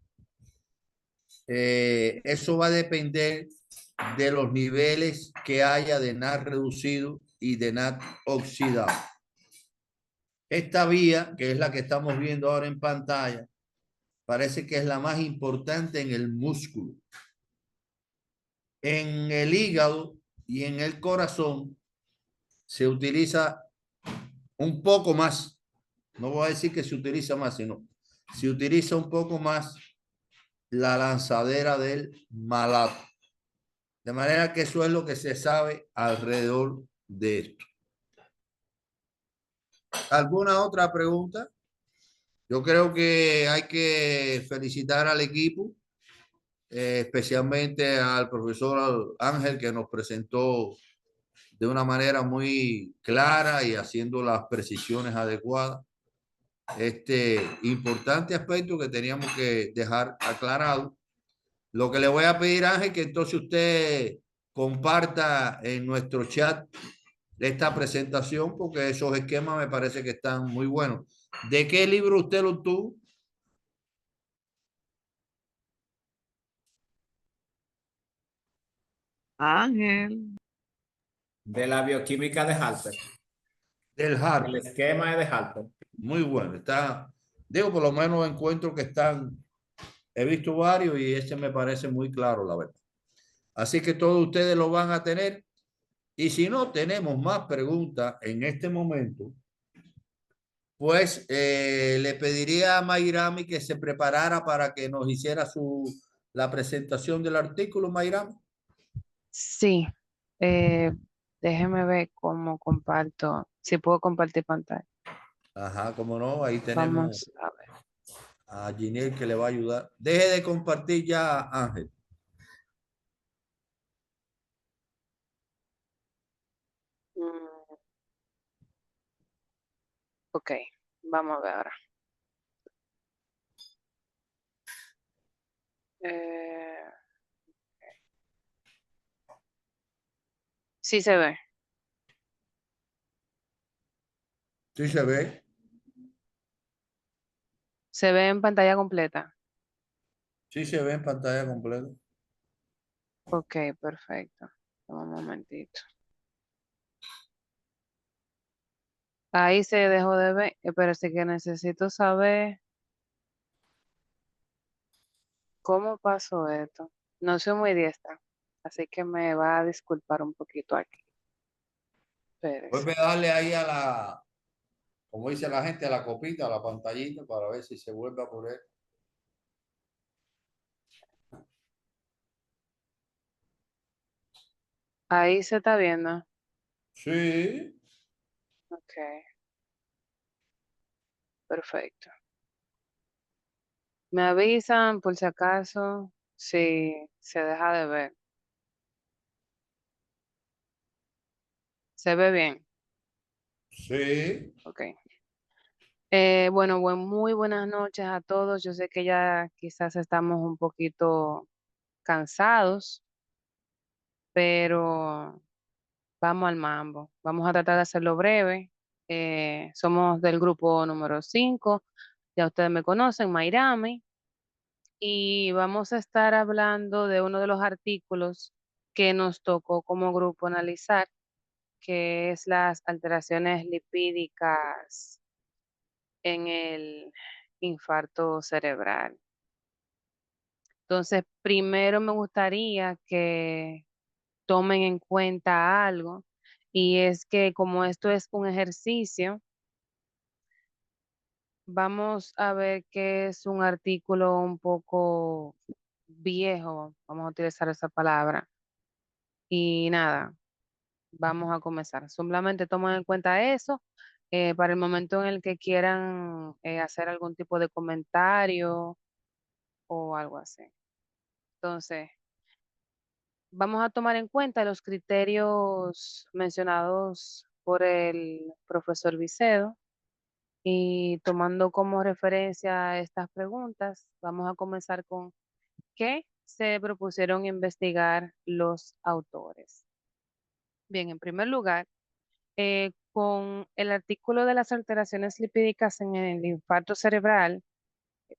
Speaker 2: eso va a depender de los niveles que haya de NAD reducido y de NAD oxidado. Esta vía, que es la que estamos viendo ahora en pantalla, parece que es la más importante en el músculo. En el hígado y en el corazón se utiliza un poco más. No voy a decir que se utiliza más, sino se utiliza un poco más la lanzadera del malato. De manera que eso es lo que se sabe alrededor de esto. ¿Alguna otra pregunta? Yo creo que hay que felicitar al equipo, especialmente al profesor Ángel, que nos presentó de una manera muy clara y haciendo las precisiones adecuadas este importante aspecto que teníamos que dejar aclarado. Lo que le voy a pedir, Ángel, que entonces usted comparta en nuestro chat esta presentación, porque esos esquemas me parece que están muy buenos. ¿De qué libro usted lo obtuvo?
Speaker 5: Ángel.
Speaker 9: De la bioquímica de Halper.
Speaker 2: Del
Speaker 9: El
Speaker 2: Harvard.
Speaker 9: esquema es de Halper.
Speaker 2: Muy bueno. Está, digo, por lo menos encuentro que están, he visto varios y este me parece muy claro, la verdad. Así que todos ustedes lo van a tener. Y si no tenemos más preguntas en este momento, pues le pediría a Mayrami que se preparara para que nos hiciera la presentación del artículo, Mayrami.
Speaker 8: Sí, déjeme ver cómo comparto, si puedo compartir pantalla.
Speaker 2: Ajá, cómo no, ahí tenemos
Speaker 8: Vamos a ver.
Speaker 2: a Ginel que le va a ayudar. Deje de compartir ya, Ángel.
Speaker 8: Mm, ok, vamos a ver ahora. Eh, sí se ve.
Speaker 2: ¿Sí se ve?
Speaker 8: Se ve en pantalla completa.
Speaker 2: Sí se ve en pantalla completa.
Speaker 8: Ok, perfecto. Un momentito. Ahí se dejó de ver, pero sí que necesito saber cómo pasó esto. No soy muy diestra, así que me va a disculpar un poquito aquí. Espérese.
Speaker 2: Vuelve a darle ahí a la, como dice la gente, a la copita, a la pantallita, para ver si se vuelve a poner.
Speaker 8: Ahí se está viendo.
Speaker 2: Sí.
Speaker 8: Ok, perfecto. Me avisan por si acaso si se deja de ver. ¿Se ve bien?
Speaker 2: Sí.
Speaker 8: Ok. Bueno, muy buenas noches a todos. Yo sé que ya quizás estamos un poquito cansados, pero vamos al mambo. Vamos a tratar de hacerlo breve. Somos del grupo número 5. Ya ustedes me conocen, Mayrami. Y vamos a estar hablando de uno de los artículos que nos tocó como grupo analizar, que es las alteraciones lipídicas en el infarto cerebral. Entonces, primero me gustaría que tomen en cuenta algo, y es que como esto es un ejercicio, vamos a ver que es un artículo un poco viejo, vamos a utilizar esa palabra. Y nada, vamos a comenzar. Solamente tomen en cuenta eso para el momento en el que quieran hacer algún tipo de comentario o algo así. Entonces, vamos a tomar en cuenta los criterios mencionados por el profesor Vicedo, y tomando como referencia estas preguntas, vamos a comenzar con ¿qué se propusieron investigar los autores? Bien, en primer lugar, con el artículo de las alteraciones lipídicas en el infarto cerebral,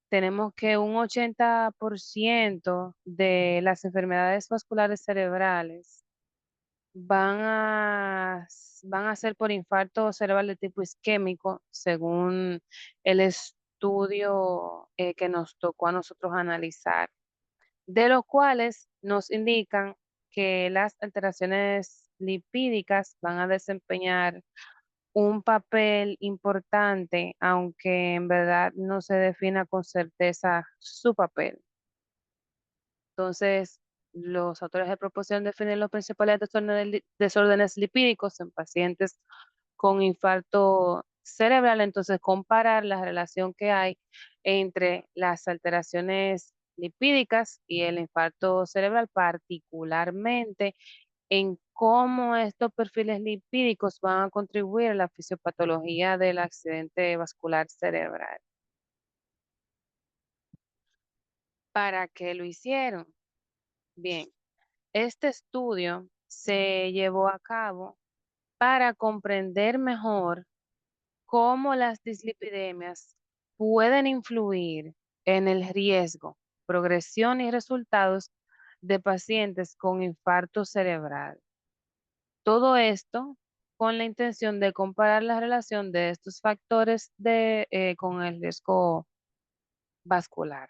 Speaker 8: tenemos que un 80% de las enfermedades vasculares cerebrales van a ser por infarto cerebral de tipo isquémico, según el estudio que nos tocó a nosotros analizar, de los cuales nos indican que las alteraciones lipídicas van a desempeñar un papel importante, aunque en verdad no se defina con certeza su papel. Entonces, los autores de proposición definen los principales desórdenes lipídicos en pacientes con infarto cerebral, entonces comparar la relación que hay entre las alteraciones lipídicas y el infarto cerebral, particularmente en cómo estos perfiles lipídicos van a contribuir a la fisiopatología del accidente vascular cerebral. ¿Para qué lo hicieron? Bien, este estudio se llevó a cabo para comprender mejor cómo las dislipidemias pueden influir en el riesgo, progresión y resultados de pacientes con infarto cerebral. Todo esto con la intención de comparar la relación de estos factores con el riesgo vascular.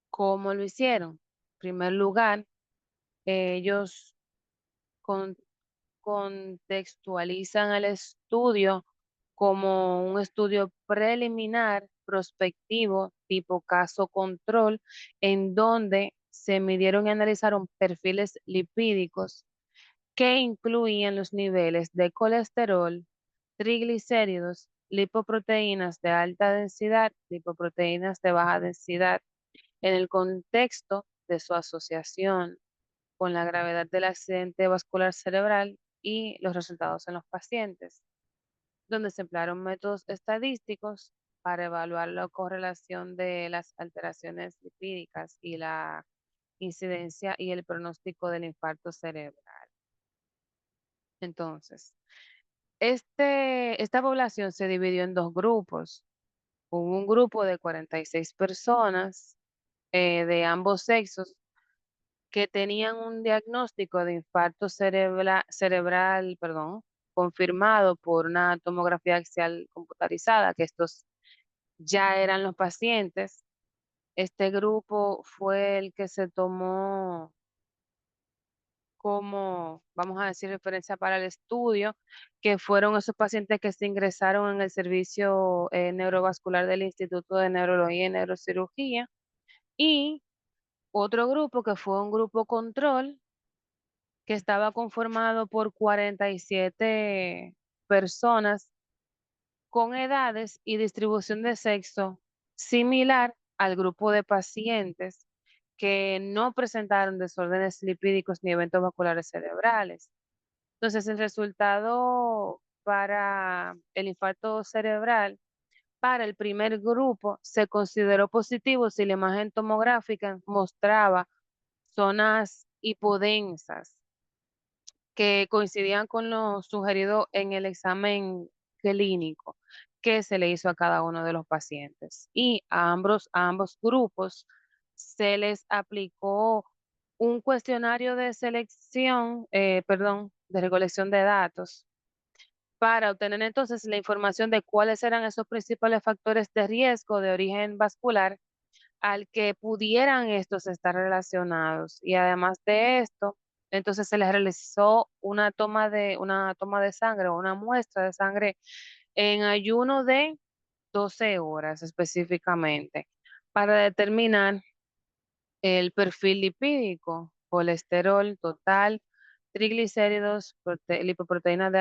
Speaker 8: ¿Cómo lo hicieron? En primer lugar, ellos contextualizan el estudio como un estudio preliminar, prospectivo, tipo caso control, en donde se midieron y analizaron perfiles lipídicos que incluían los niveles de colesterol, triglicéridos, lipoproteínas de alta densidad, lipoproteínas de baja densidad, en el contexto de su asociación con la gravedad del accidente vascular cerebral y los resultados en los pacientes, donde se emplearon métodos estadísticos para evaluar la correlación de las alteraciones lipídicas y la incidencia y el pronóstico del infarto cerebral. Entonces, esta población se dividió en dos grupos. Hubo un grupo de 46 personas de ambos sexos que tenían un diagnóstico de infarto cerebral, confirmado por una tomografía axial computarizada, que estos ya eran los pacientes. Este grupo fue el que se tomó como, vamos a decir, referencia para el estudio, que fueron esos pacientes que se ingresaron en el servicio neurovascular del Instituto de Neurología y Neurocirugía, y otro grupo que fue un grupo control, que estaba conformado por 47 personas con edades y distribución de sexo similar al grupo de pacientes que no presentaron desórdenes lipídicos ni eventos vasculares cerebrales. Entonces, el resultado para el infarto cerebral, para el primer grupo, se consideró positivo si la imagen tomográfica mostraba zonas hipodensas que coincidían con lo sugerido en el examen clínico que se le hizo a cada uno de los pacientes. Y a ambos grupos se les aplicó un cuestionario de selección, de recolección de datos para obtener entonces la información de cuáles eran esos principales factores de riesgo de origen vascular al que pudieran estos estar relacionados. Y además de esto, entonces se les realizó una toma de sangre o una muestra de sangre en ayuno de 12 horas específicamente para determinar el perfil lipídico, colesterol total, triglicéridos, lipoproteínas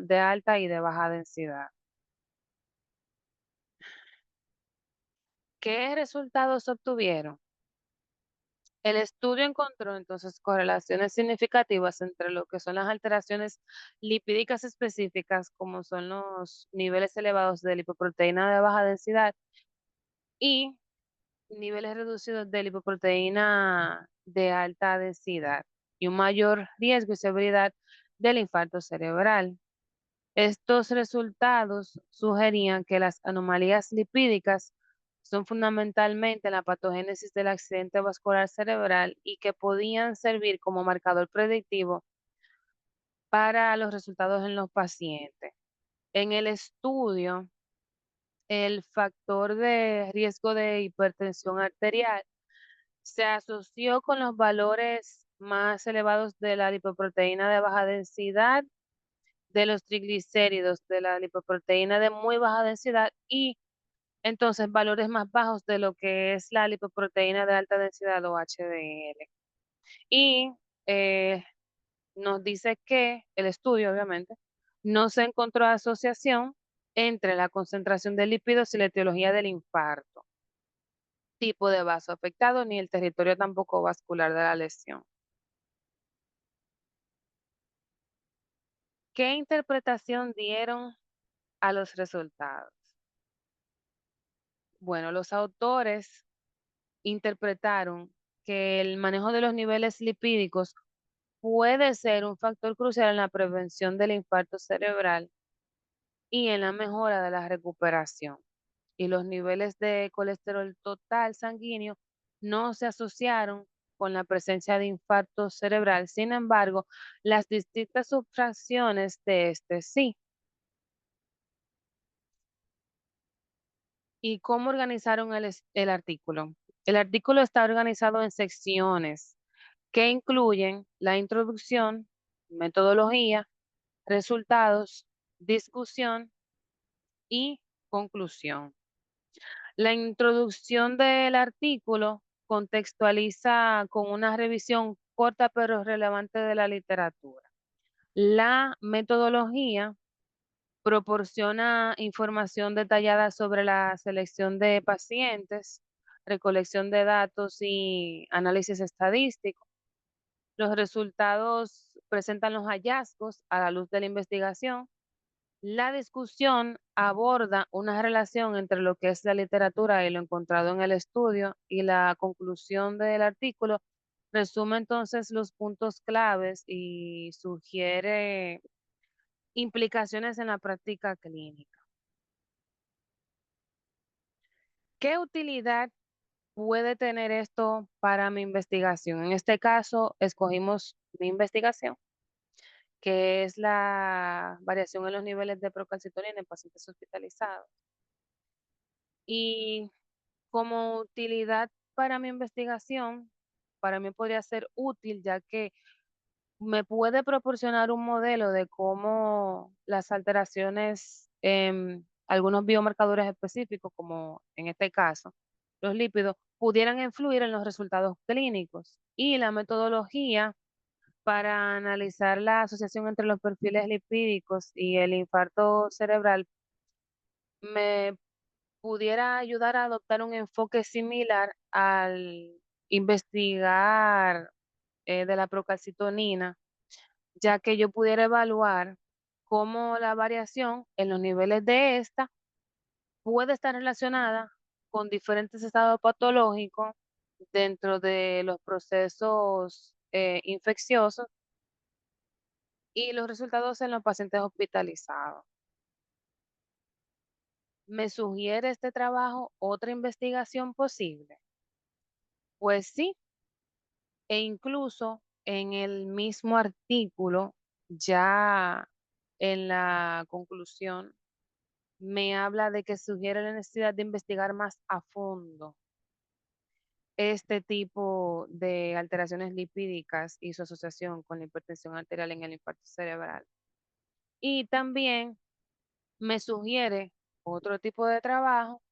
Speaker 8: de alta y de baja densidad. ¿Qué resultados obtuvieron? El estudio encontró entonces correlaciones significativas entre lo que son las alteraciones lipídicas específicas, como son los niveles elevados de lipoproteína de baja densidad y niveles reducidos de lipoproteína de alta densidad, y un mayor riesgo y severidad del infarto cerebral. Estos resultados sugerían que las anomalías lipídicas son fundamentalmente la patogénesis del accidente vascular cerebral y que podían servir como marcador predictivo para los resultados en los pacientes. En el estudio, el factor de riesgo de hipertensión arterial se asoció con los valores más elevados de la lipoproteína de baja densidad, de los triglicéridos, de la lipoproteína de muy baja densidad y entonces valores más bajos de lo que es la lipoproteína de alta densidad o HDL. Y nos dice que, el estudio obviamente, no se encontró asociación entre la concentración de lípidos y la etiología del infarto, tipo de vaso afectado, ni el territorio tampoco vascular de la lesión. ¿Qué interpretación dieron a los resultados? Bueno, los autores interpretaron que el manejo de los niveles lipídicos puede ser un factor crucial en la prevención del infarto cerebral y en la mejora de la recuperación. Y los niveles de colesterol total sanguíneo no se asociaron con la presencia de infarto cerebral. Sin embargo, las distintas subfracciones de este sí. ¿Y cómo organizaron el artículo? El artículo está organizado en secciones que incluyen la introducción, metodología, resultados, discusión y conclusión. La introducción del artículo contextualiza con una revisión corta pero relevante de la literatura. La metodología proporciona información detallada sobre la selección de pacientes, recolección de datos y análisis estadístico. Los resultados presentan los hallazgos a la luz de la investigación. La discusión aborda una relación entre lo que es la literatura y lo encontrado en el estudio, y la conclusión del artículo resume entonces los puntos claves y sugiere implicaciones en la práctica clínica. ¿Qué utilidad puede tener esto para mi investigación? En este caso, escogimos mi investigación, que es la variación en los niveles de procalcitonina en pacientes hospitalizados. Y como utilidad para mi investigación, para mí podría ser útil, ya que me puede proporcionar un modelo de cómo las alteraciones en algunos biomarcadores específicos, como en este caso, los lípidos, pudieran influir en los resultados clínicos. Y la metodología para analizar la asociación entre los perfiles lipídicos y el infarto cerebral me pudiera ayudar a adoptar un enfoque similar al investigar de la procalcitonina, ya que yo pudiera evaluar cómo la variación en los niveles de esta puede estar relacionada con diferentes estados patológicos dentro de los procesos infecciosos y los resultados en los pacientes hospitalizados. ¿Me sugiere este trabajo otra investigación posible? Pues sí, e incluso en el mismo artículo, ya en la conclusión, me habla de que sugiere la necesidad de investigar más a fondo este tipo de alteraciones lipídicas y su asociación con la hipertensión arterial en el infarto cerebral. Y también me sugiere otro tipo de trabajo,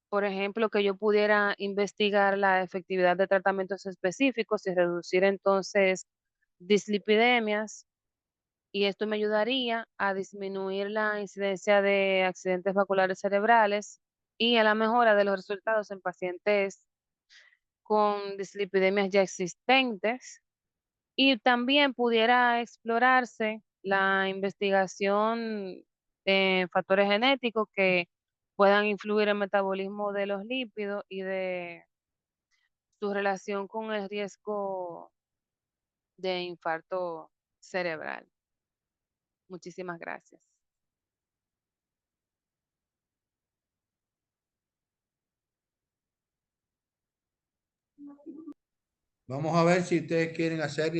Speaker 8: por ejemplo, que yo pudiera investigar la efectividad de tratamientos específicos y reducir entonces dislipidemias, y esto me ayudaría a disminuir la incidencia de accidentes vasculares cerebrales y a la mejora de los resultados en pacientes con dislipidemias ya existentes. Y también pudiera explorarse la investigación en factores genéticos que puedan influir en el metabolismo de los lípidos y de su relación con el riesgo de infarto cerebral. Muchísimas gracias.
Speaker 2: Vamos a ver si ustedes quieren hacer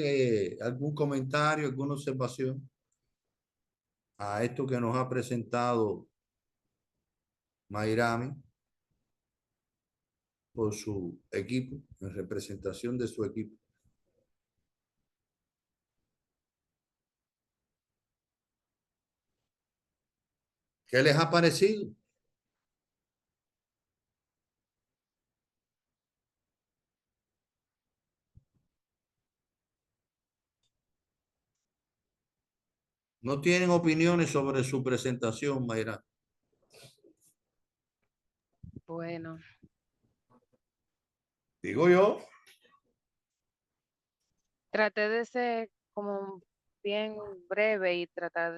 Speaker 2: algún comentario, alguna observación a esto que nos ha presentado Mayrami por su equipo, en representación de su equipo. ¿Qué les ha parecido? ¿No tienen opiniones sobre su presentación, Mayra?
Speaker 8: Bueno,
Speaker 2: Digo yo.
Speaker 8: traté de ser como bien breve y tratar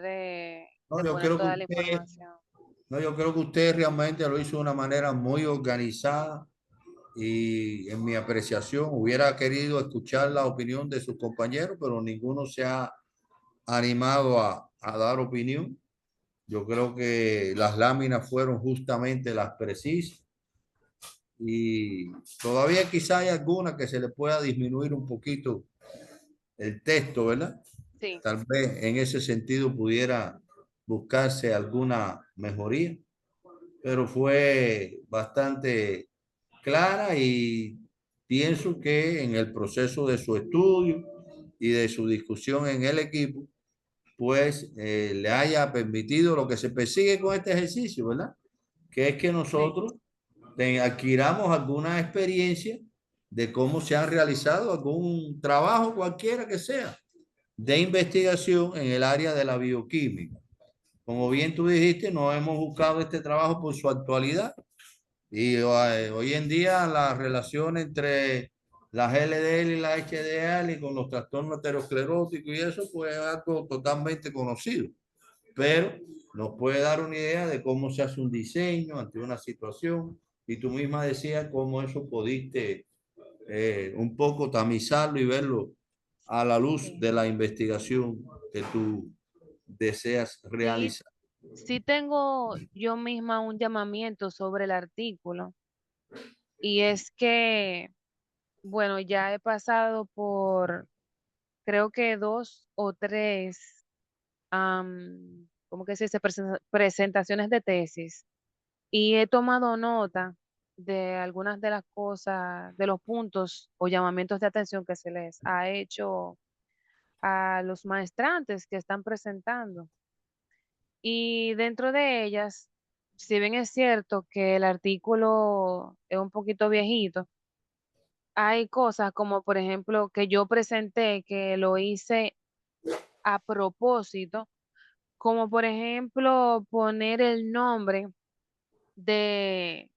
Speaker 2: No,
Speaker 8: de
Speaker 2: yo
Speaker 8: poner
Speaker 2: creo que
Speaker 8: toda la
Speaker 2: usted,
Speaker 8: información.
Speaker 2: no, yo creo que usted realmente lo hizo de una manera muy organizada y en mi apreciación hubiera querido escuchar la opinión de sus compañeros, pero ninguno se ha animado a dar opinión. Yo creo que las láminas fueron justamente las precisas y todavía quizá hay alguna que se le pueda disminuir un poquito el texto, ¿verdad?
Speaker 8: Sí.
Speaker 2: Tal vez en ese sentido pudiera buscarse alguna mejoría, pero fue bastante clara y pienso que en el proceso de su estudio y de su discusión en el equipo, pues le haya permitido lo que se persigue con este ejercicio, ¿verdad? Que es que nosotros adquiramos alguna experiencia de cómo se han realizado algún trabajo cualquiera que sea de investigación en el área de la bioquímica. Como bien tú dijiste, no hemos buscado este trabajo por su actualidad y hoy en día la relación entre la LDL y la HDL y con los trastornos ateroscleróticos y eso pues es algo totalmente conocido, pero nos puede dar una idea de cómo se hace un diseño ante una situación y tú misma decías cómo eso pudiste un poco tamizarlo y verlo a la luz de la investigación que tú deseas
Speaker 8: Sí,
Speaker 2: realizar.
Speaker 8: sí tengo yo misma un llamamiento sobre el artículo y es que, bueno, ya he pasado por, creo que 2 o 3, ¿cómo que se dice? Presentaciones de tesis y he tomado nota de algunas de las cosas, de los puntos o llamamientos de atención que se les ha hecho a los maestrantes que están presentando. Y dentro de ellas, si bien es cierto que el artículo es un poquito viejito, hay cosas como por ejemplo que yo presenté que lo hice a propósito, como por ejemplo poner el nombre de,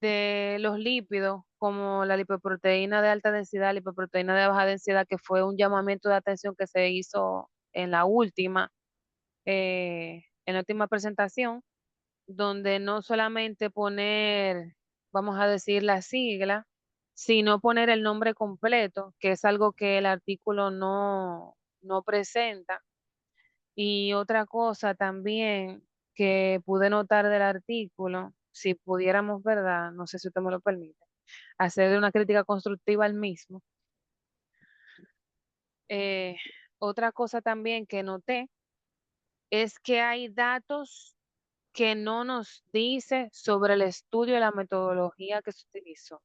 Speaker 8: de los lípidos, como la lipoproteína de alta densidad, lipoproteína de baja densidad, que fue un llamamiento de atención que se hizo en la última presentación, donde no solamente poner, vamos a decir, la sigla, sino poner el nombre completo, que es algo que el artículo no presenta. Y otra cosa también que pude notar del artículo, si pudiéramos, ¿verdad? No sé si usted me lo permite, hacer una crítica constructiva al mismo. Eh, Otra cosa también que noté es que hay datos que no nos dice sobre el estudio y la metodología que se utilizó,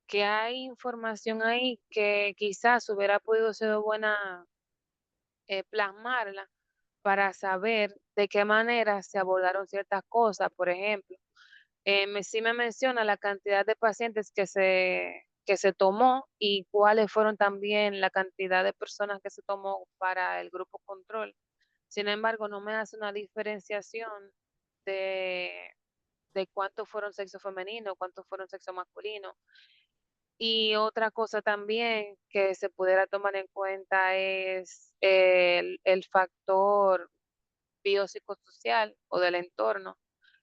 Speaker 8: que hay información ahí que quizás hubiera podido ser buena plasmarla para saber de qué manera se abordaron ciertas cosas. Por ejemplo, sí me menciona la cantidad de pacientes que se tomó y cuáles fueron también la cantidad de personas que se tomó para el grupo control. Sin embargo, no me hace una diferenciación de, de cuántos fueron sexo femenino, cuántos fueron sexo masculino. Y otra cosa también que se pudiera tomar en cuenta es el factor biopsicosocial o del entorno,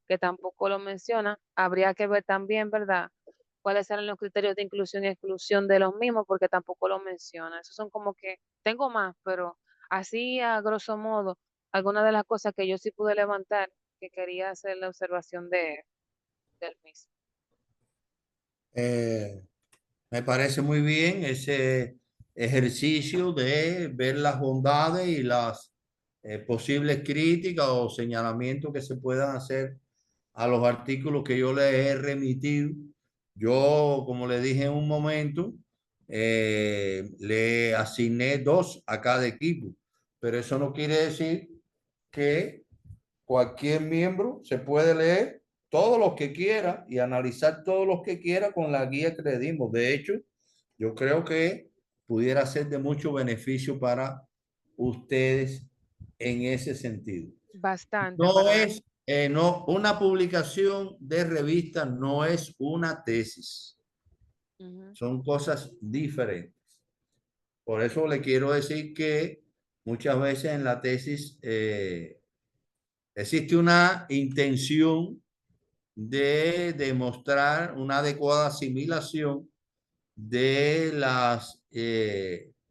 Speaker 8: que tampoco lo menciona. Habría que ver también, ¿verdad? Cuáles eran los criterios de inclusión y exclusión de los mismos, porque tampoco lo menciona. Esos son como que, tengo más, pero así a grosso modo, algunas de las cosas que yo sí pude levantar, que quería hacer la observación del mismo.
Speaker 2: Me parece muy bien ese ejercicio de ver las bondades y las posibles críticas o señalamientos que se puedan hacer a los artículos que yo les he remitido. Yo, como le dije en un momento, le asigné 2 a cada equipo, pero eso no quiere decir que cualquier miembro se puede leer todos los que quiera y analizar todos los que quiera con la guía que le dimos. De hecho, yo creo que pudiera ser de mucho beneficio para ustedes en ese sentido.
Speaker 8: Bastante,
Speaker 2: No
Speaker 8: Manuel.
Speaker 2: es, no, una publicación de revista no es una tesis. Son cosas diferentes. Por eso le quiero decir que muchas veces en la tesis existe una intención de demostrar una adecuada asimilación de las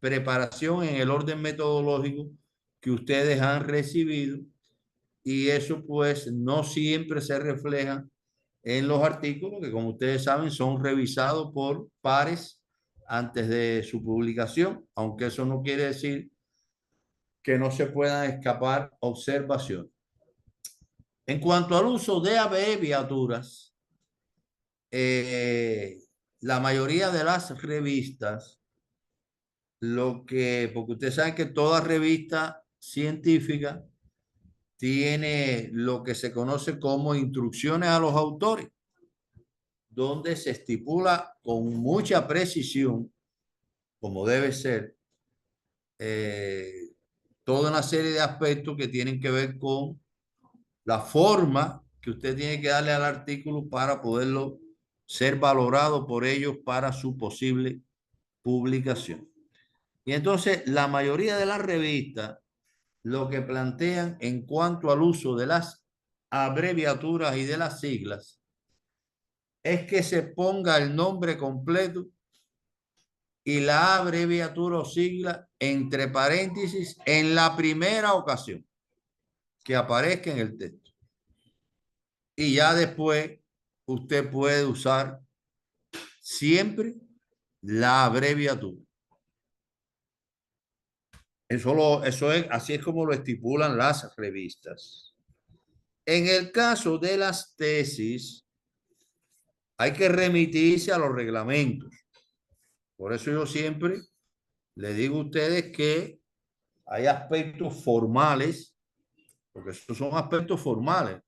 Speaker 2: preparación en el orden metodológico que ustedes han recibido, y eso pues no siempre se refleja en los artículos que, como ustedes saben, son revisados por pares antes de su publicación, aunque eso no quiere decir que no se puedan escapar observaciones. En cuanto al uso de abreviaturas, la mayoría de las revistas, porque ustedes saben que toda revista científica tiene lo que se conoce como instrucciones a los autores, donde se estipula con mucha precisión, como debe ser, toda una serie de aspectos que tienen que ver con la forma que usted tiene que darle al artículo para poderlo ser valorado por ellos para su posible publicación. Y entonces la mayoría de las revistas lo que plantean en cuanto al uso de las abreviaturas y de las siglas es que se ponga el nombre completo y la abreviatura o sigla entre paréntesis en la primera ocasión que aparezca en el texto. Y ya después usted puede usar siempre la abreviatura. Eso es, así es como lo estipulan las revistas. En el caso de las tesis, hay que remitirse a los reglamentos. Por eso yo siempre le digo a ustedes que hay aspectos formales, porque estos son aspectos formales.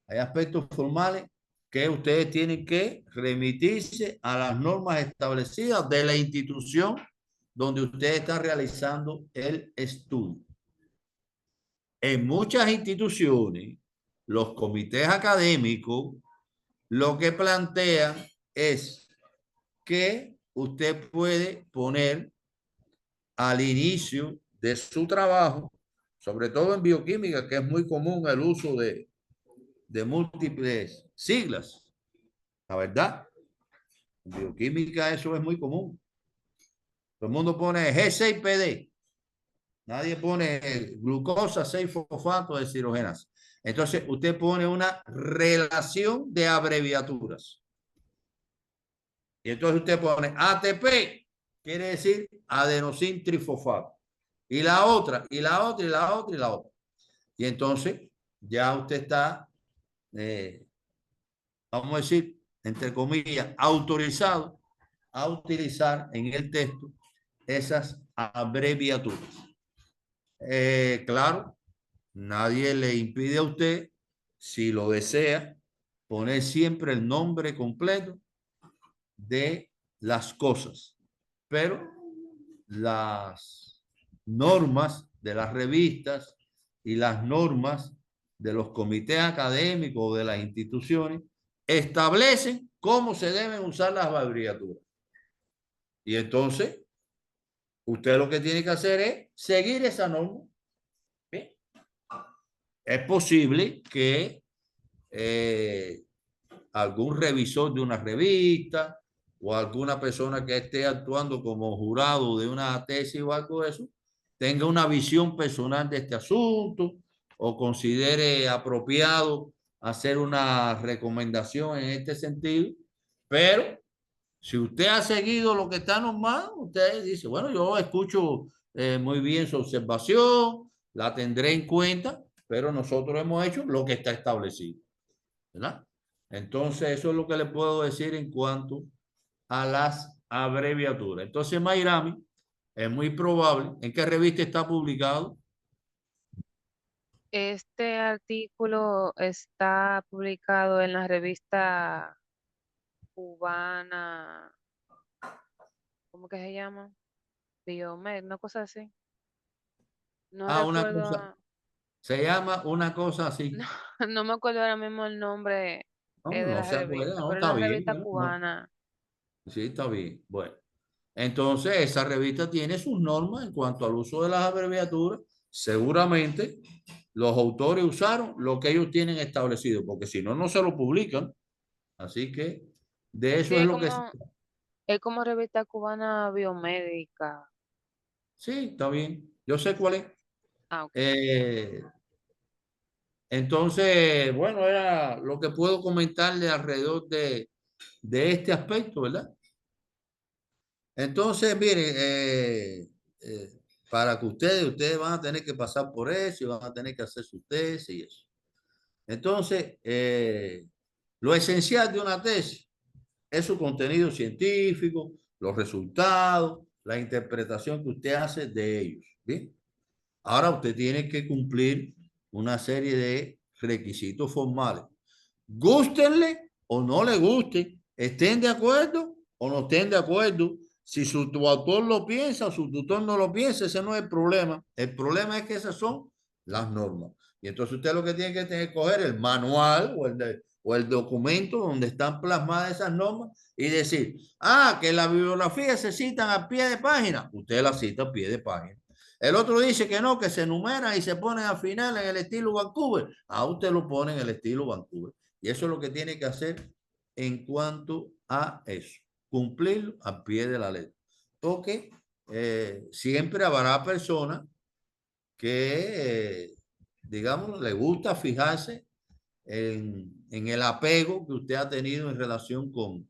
Speaker 2: Hay aspectos formales que ustedes tienen que remitirse a las normas establecidas de la institución donde usted está realizando el estudio. En muchas instituciones, los comités académicos lo que plantean es que usted puede poner al inicio de su trabajo, sobre todo en bioquímica, que es muy común el uso de múltiples siglas. La verdad, en bioquímica eso es muy común. Todo el mundo pone G6PD. Nadie pone glucosa 6-fosfato de deshidrogenasa. Entonces, usted pone una relación de abreviaturas. Y entonces usted pone ATP, quiere decir adenosín trifosfato. Y la otra, y la otra, y la otra, y la otra. Y entonces, ya usted está, vamos a decir, entre comillas, autorizado a utilizar en el texto esas abreviaturas. Claro, nadie le impide a usted, si lo desea, poner siempre el nombre completo de las cosas, pero las normas de las revistas y las normas de los comités académicos o de las instituciones establecen cómo se deben usar las abreviaturas. Y entonces, usted lo que tiene que hacer es seguir esa norma. ¿Bien? Es posible que algún revisor de una revista o alguna persona que esté actuando como jurado de una tesis o algo de eso, tenga una visión personal de este asunto o considere apropiado hacer una recomendación en este sentido, pero si usted ha seguido lo que está normado, usted dice, bueno, yo escucho muy bien su observación, la tendré en cuenta, pero nosotros hemos hecho lo que está establecido, ¿verdad? Entonces, eso es lo que le puedo decir en cuanto a las abreviaturas. Entonces, Mayrami, es muy probable. ¿En qué revista está publicado?
Speaker 8: Este artículo está publicado en la revista cubana, ¿cómo que se llama? Biomed, una cosa así. No
Speaker 2: Una
Speaker 8: recuerdo.
Speaker 2: cosa, Se llama una cosa así.
Speaker 8: No me acuerdo ahora mismo el nombre
Speaker 2: No,
Speaker 8: de
Speaker 2: no
Speaker 8: la
Speaker 2: se acuerda,
Speaker 8: revista,
Speaker 2: no,
Speaker 8: pero es
Speaker 2: está
Speaker 8: la
Speaker 2: bien.
Speaker 8: revista
Speaker 2: Bueno, no.
Speaker 8: cubana.
Speaker 2: Sí, está bien. Bueno, entonces esa revista tiene sus normas en cuanto al uso de las abreviaturas. Seguramente los autores usaron lo que ellos tienen establecido, porque si no, no se lo publican. Así que de eso
Speaker 8: Sí,
Speaker 2: es lo que...
Speaker 8: es como revista cubana biomédica.
Speaker 2: Sí, está bien. Yo sé cuál es.
Speaker 8: Ah, ok.
Speaker 2: Entonces, bueno, era lo que puedo comentarle alrededor de este aspecto, ¿verdad? Entonces, miren, para que ustedes van a tener que pasar por eso y van a tener que hacer su tesis y eso. Entonces, lo esencial de una tesis es su contenido científico, los resultados, la interpretación que usted hace de ellos. ¿Bien? Ahora usted tiene que cumplir una serie de requisitos formales. Gústenle o no le gusten, estén de acuerdo o no estén de acuerdo. Si su autor lo piensa o su tutor no lo piensa, ese no es el problema. El problema es que esas son las normas. Y entonces usted lo que tiene que tener que coger el manual o el documento donde están plasmadas esas normas y decir, que la bibliografía se citan a pie de página. Usted la cita a pie de página. El otro dice que no, que se enumeran y se ponen al final en el estilo Vancouver. Usted lo pone en el estilo Vancouver. Y eso es lo que tiene que hacer en cuanto a eso. Cumplirlo a pie de la letra. Porque siempre habrá personas que, digamos, le gusta fijarse en el apego que usted ha tenido en relación con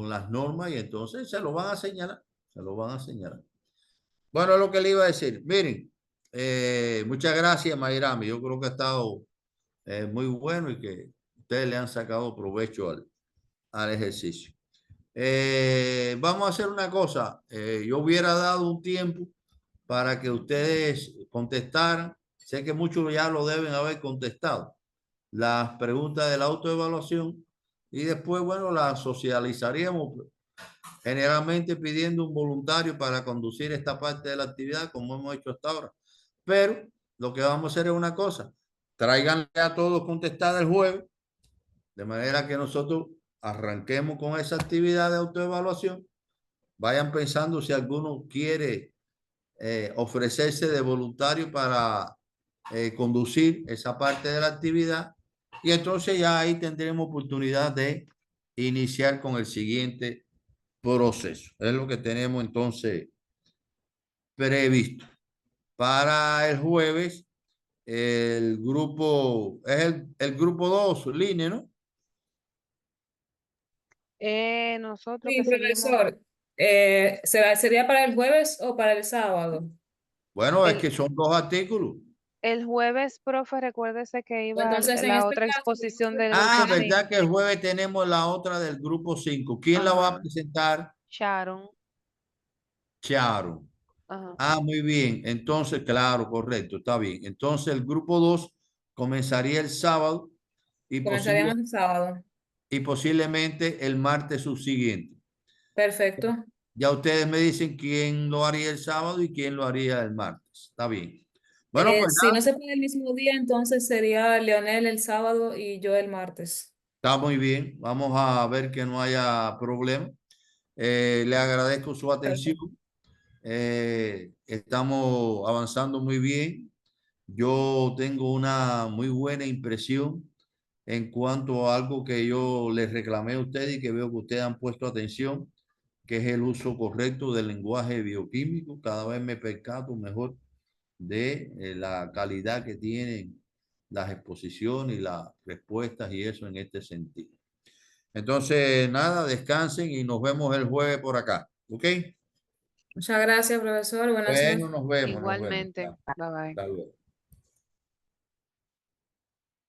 Speaker 2: las normas y entonces se lo van a señalar. Se lo van a señalar. Bueno, es lo que le iba a decir. Miren, muchas gracias, Mayrami. Yo creo que ha estado muy bueno y que ustedes le han sacado provecho al ejercicio. Vamos a hacer una cosa. Yo hubiera dado un tiempo para que ustedes contestaran. Sé que muchos ya lo deben haber contestado. Las preguntas de la autoevaluación y después, bueno, las socializaríamos generalmente pidiendo un voluntario para conducir esta parte de la actividad como hemos hecho hasta ahora. Pero lo que vamos a hacer es una cosa. Tráiganle a todos contestar el jueves, de manera que nosotros arranquemos con esa actividad de autoevaluación. Vayan pensando si alguno quiere ofrecerse de voluntario para conducir esa parte de la actividad. Y entonces ya ahí tendremos oportunidad de iniciar con el siguiente proceso. Es lo que tenemos entonces previsto. Para el jueves, el grupo, es el grupo 2, línea, ¿no?
Speaker 8: Nosotros
Speaker 10: Sí,
Speaker 8: que seguimos.
Speaker 10: profesor. ¿Sería para el jueves o para el sábado?
Speaker 2: Bueno, es que son dos artículos.
Speaker 8: El jueves, profe, recuérdese que iba
Speaker 10: Entonces, en
Speaker 8: la
Speaker 10: este
Speaker 8: otra
Speaker 10: caso,
Speaker 8: exposición del grupo 5.
Speaker 2: ¿Verdad que el jueves tenemos la otra del grupo 5? ¿Quién la va a presentar?
Speaker 8: Sharon.
Speaker 2: Sharon. Muy bien. Entonces, claro, correcto, está bien. Entonces, el grupo 2 comenzaría el sábado y,
Speaker 10: comenzaríamos el sábado.
Speaker 2: y posiblemente el martes subsiguiente.
Speaker 10: Perfecto.
Speaker 2: Ya ustedes me dicen quién lo haría el sábado y quién lo haría el martes. Está bien. Bueno, pues
Speaker 10: Si no se puede el mismo día, entonces sería Leonel el sábado y yo el martes.
Speaker 2: está muy bien. Vamos a ver que no haya problema. Le agradezco su atención. Estamos avanzando muy bien. Yo tengo una muy buena impresión en cuanto a algo que yo les reclamé a ustedes y que veo que ustedes han puesto atención, que es el uso correcto del lenguaje bioquímico. Cada vez me percato mejor de la calidad que tienen las exposiciones y las respuestas y eso en este sentido. Entonces, nada, descansen y nos vemos el jueves por acá. ¿Ok?
Speaker 10: Muchas gracias, profesor. Buenas noches.
Speaker 2: Bueno, nos vemos.
Speaker 8: Igualmente. Bye bye.
Speaker 2: Hasta luego.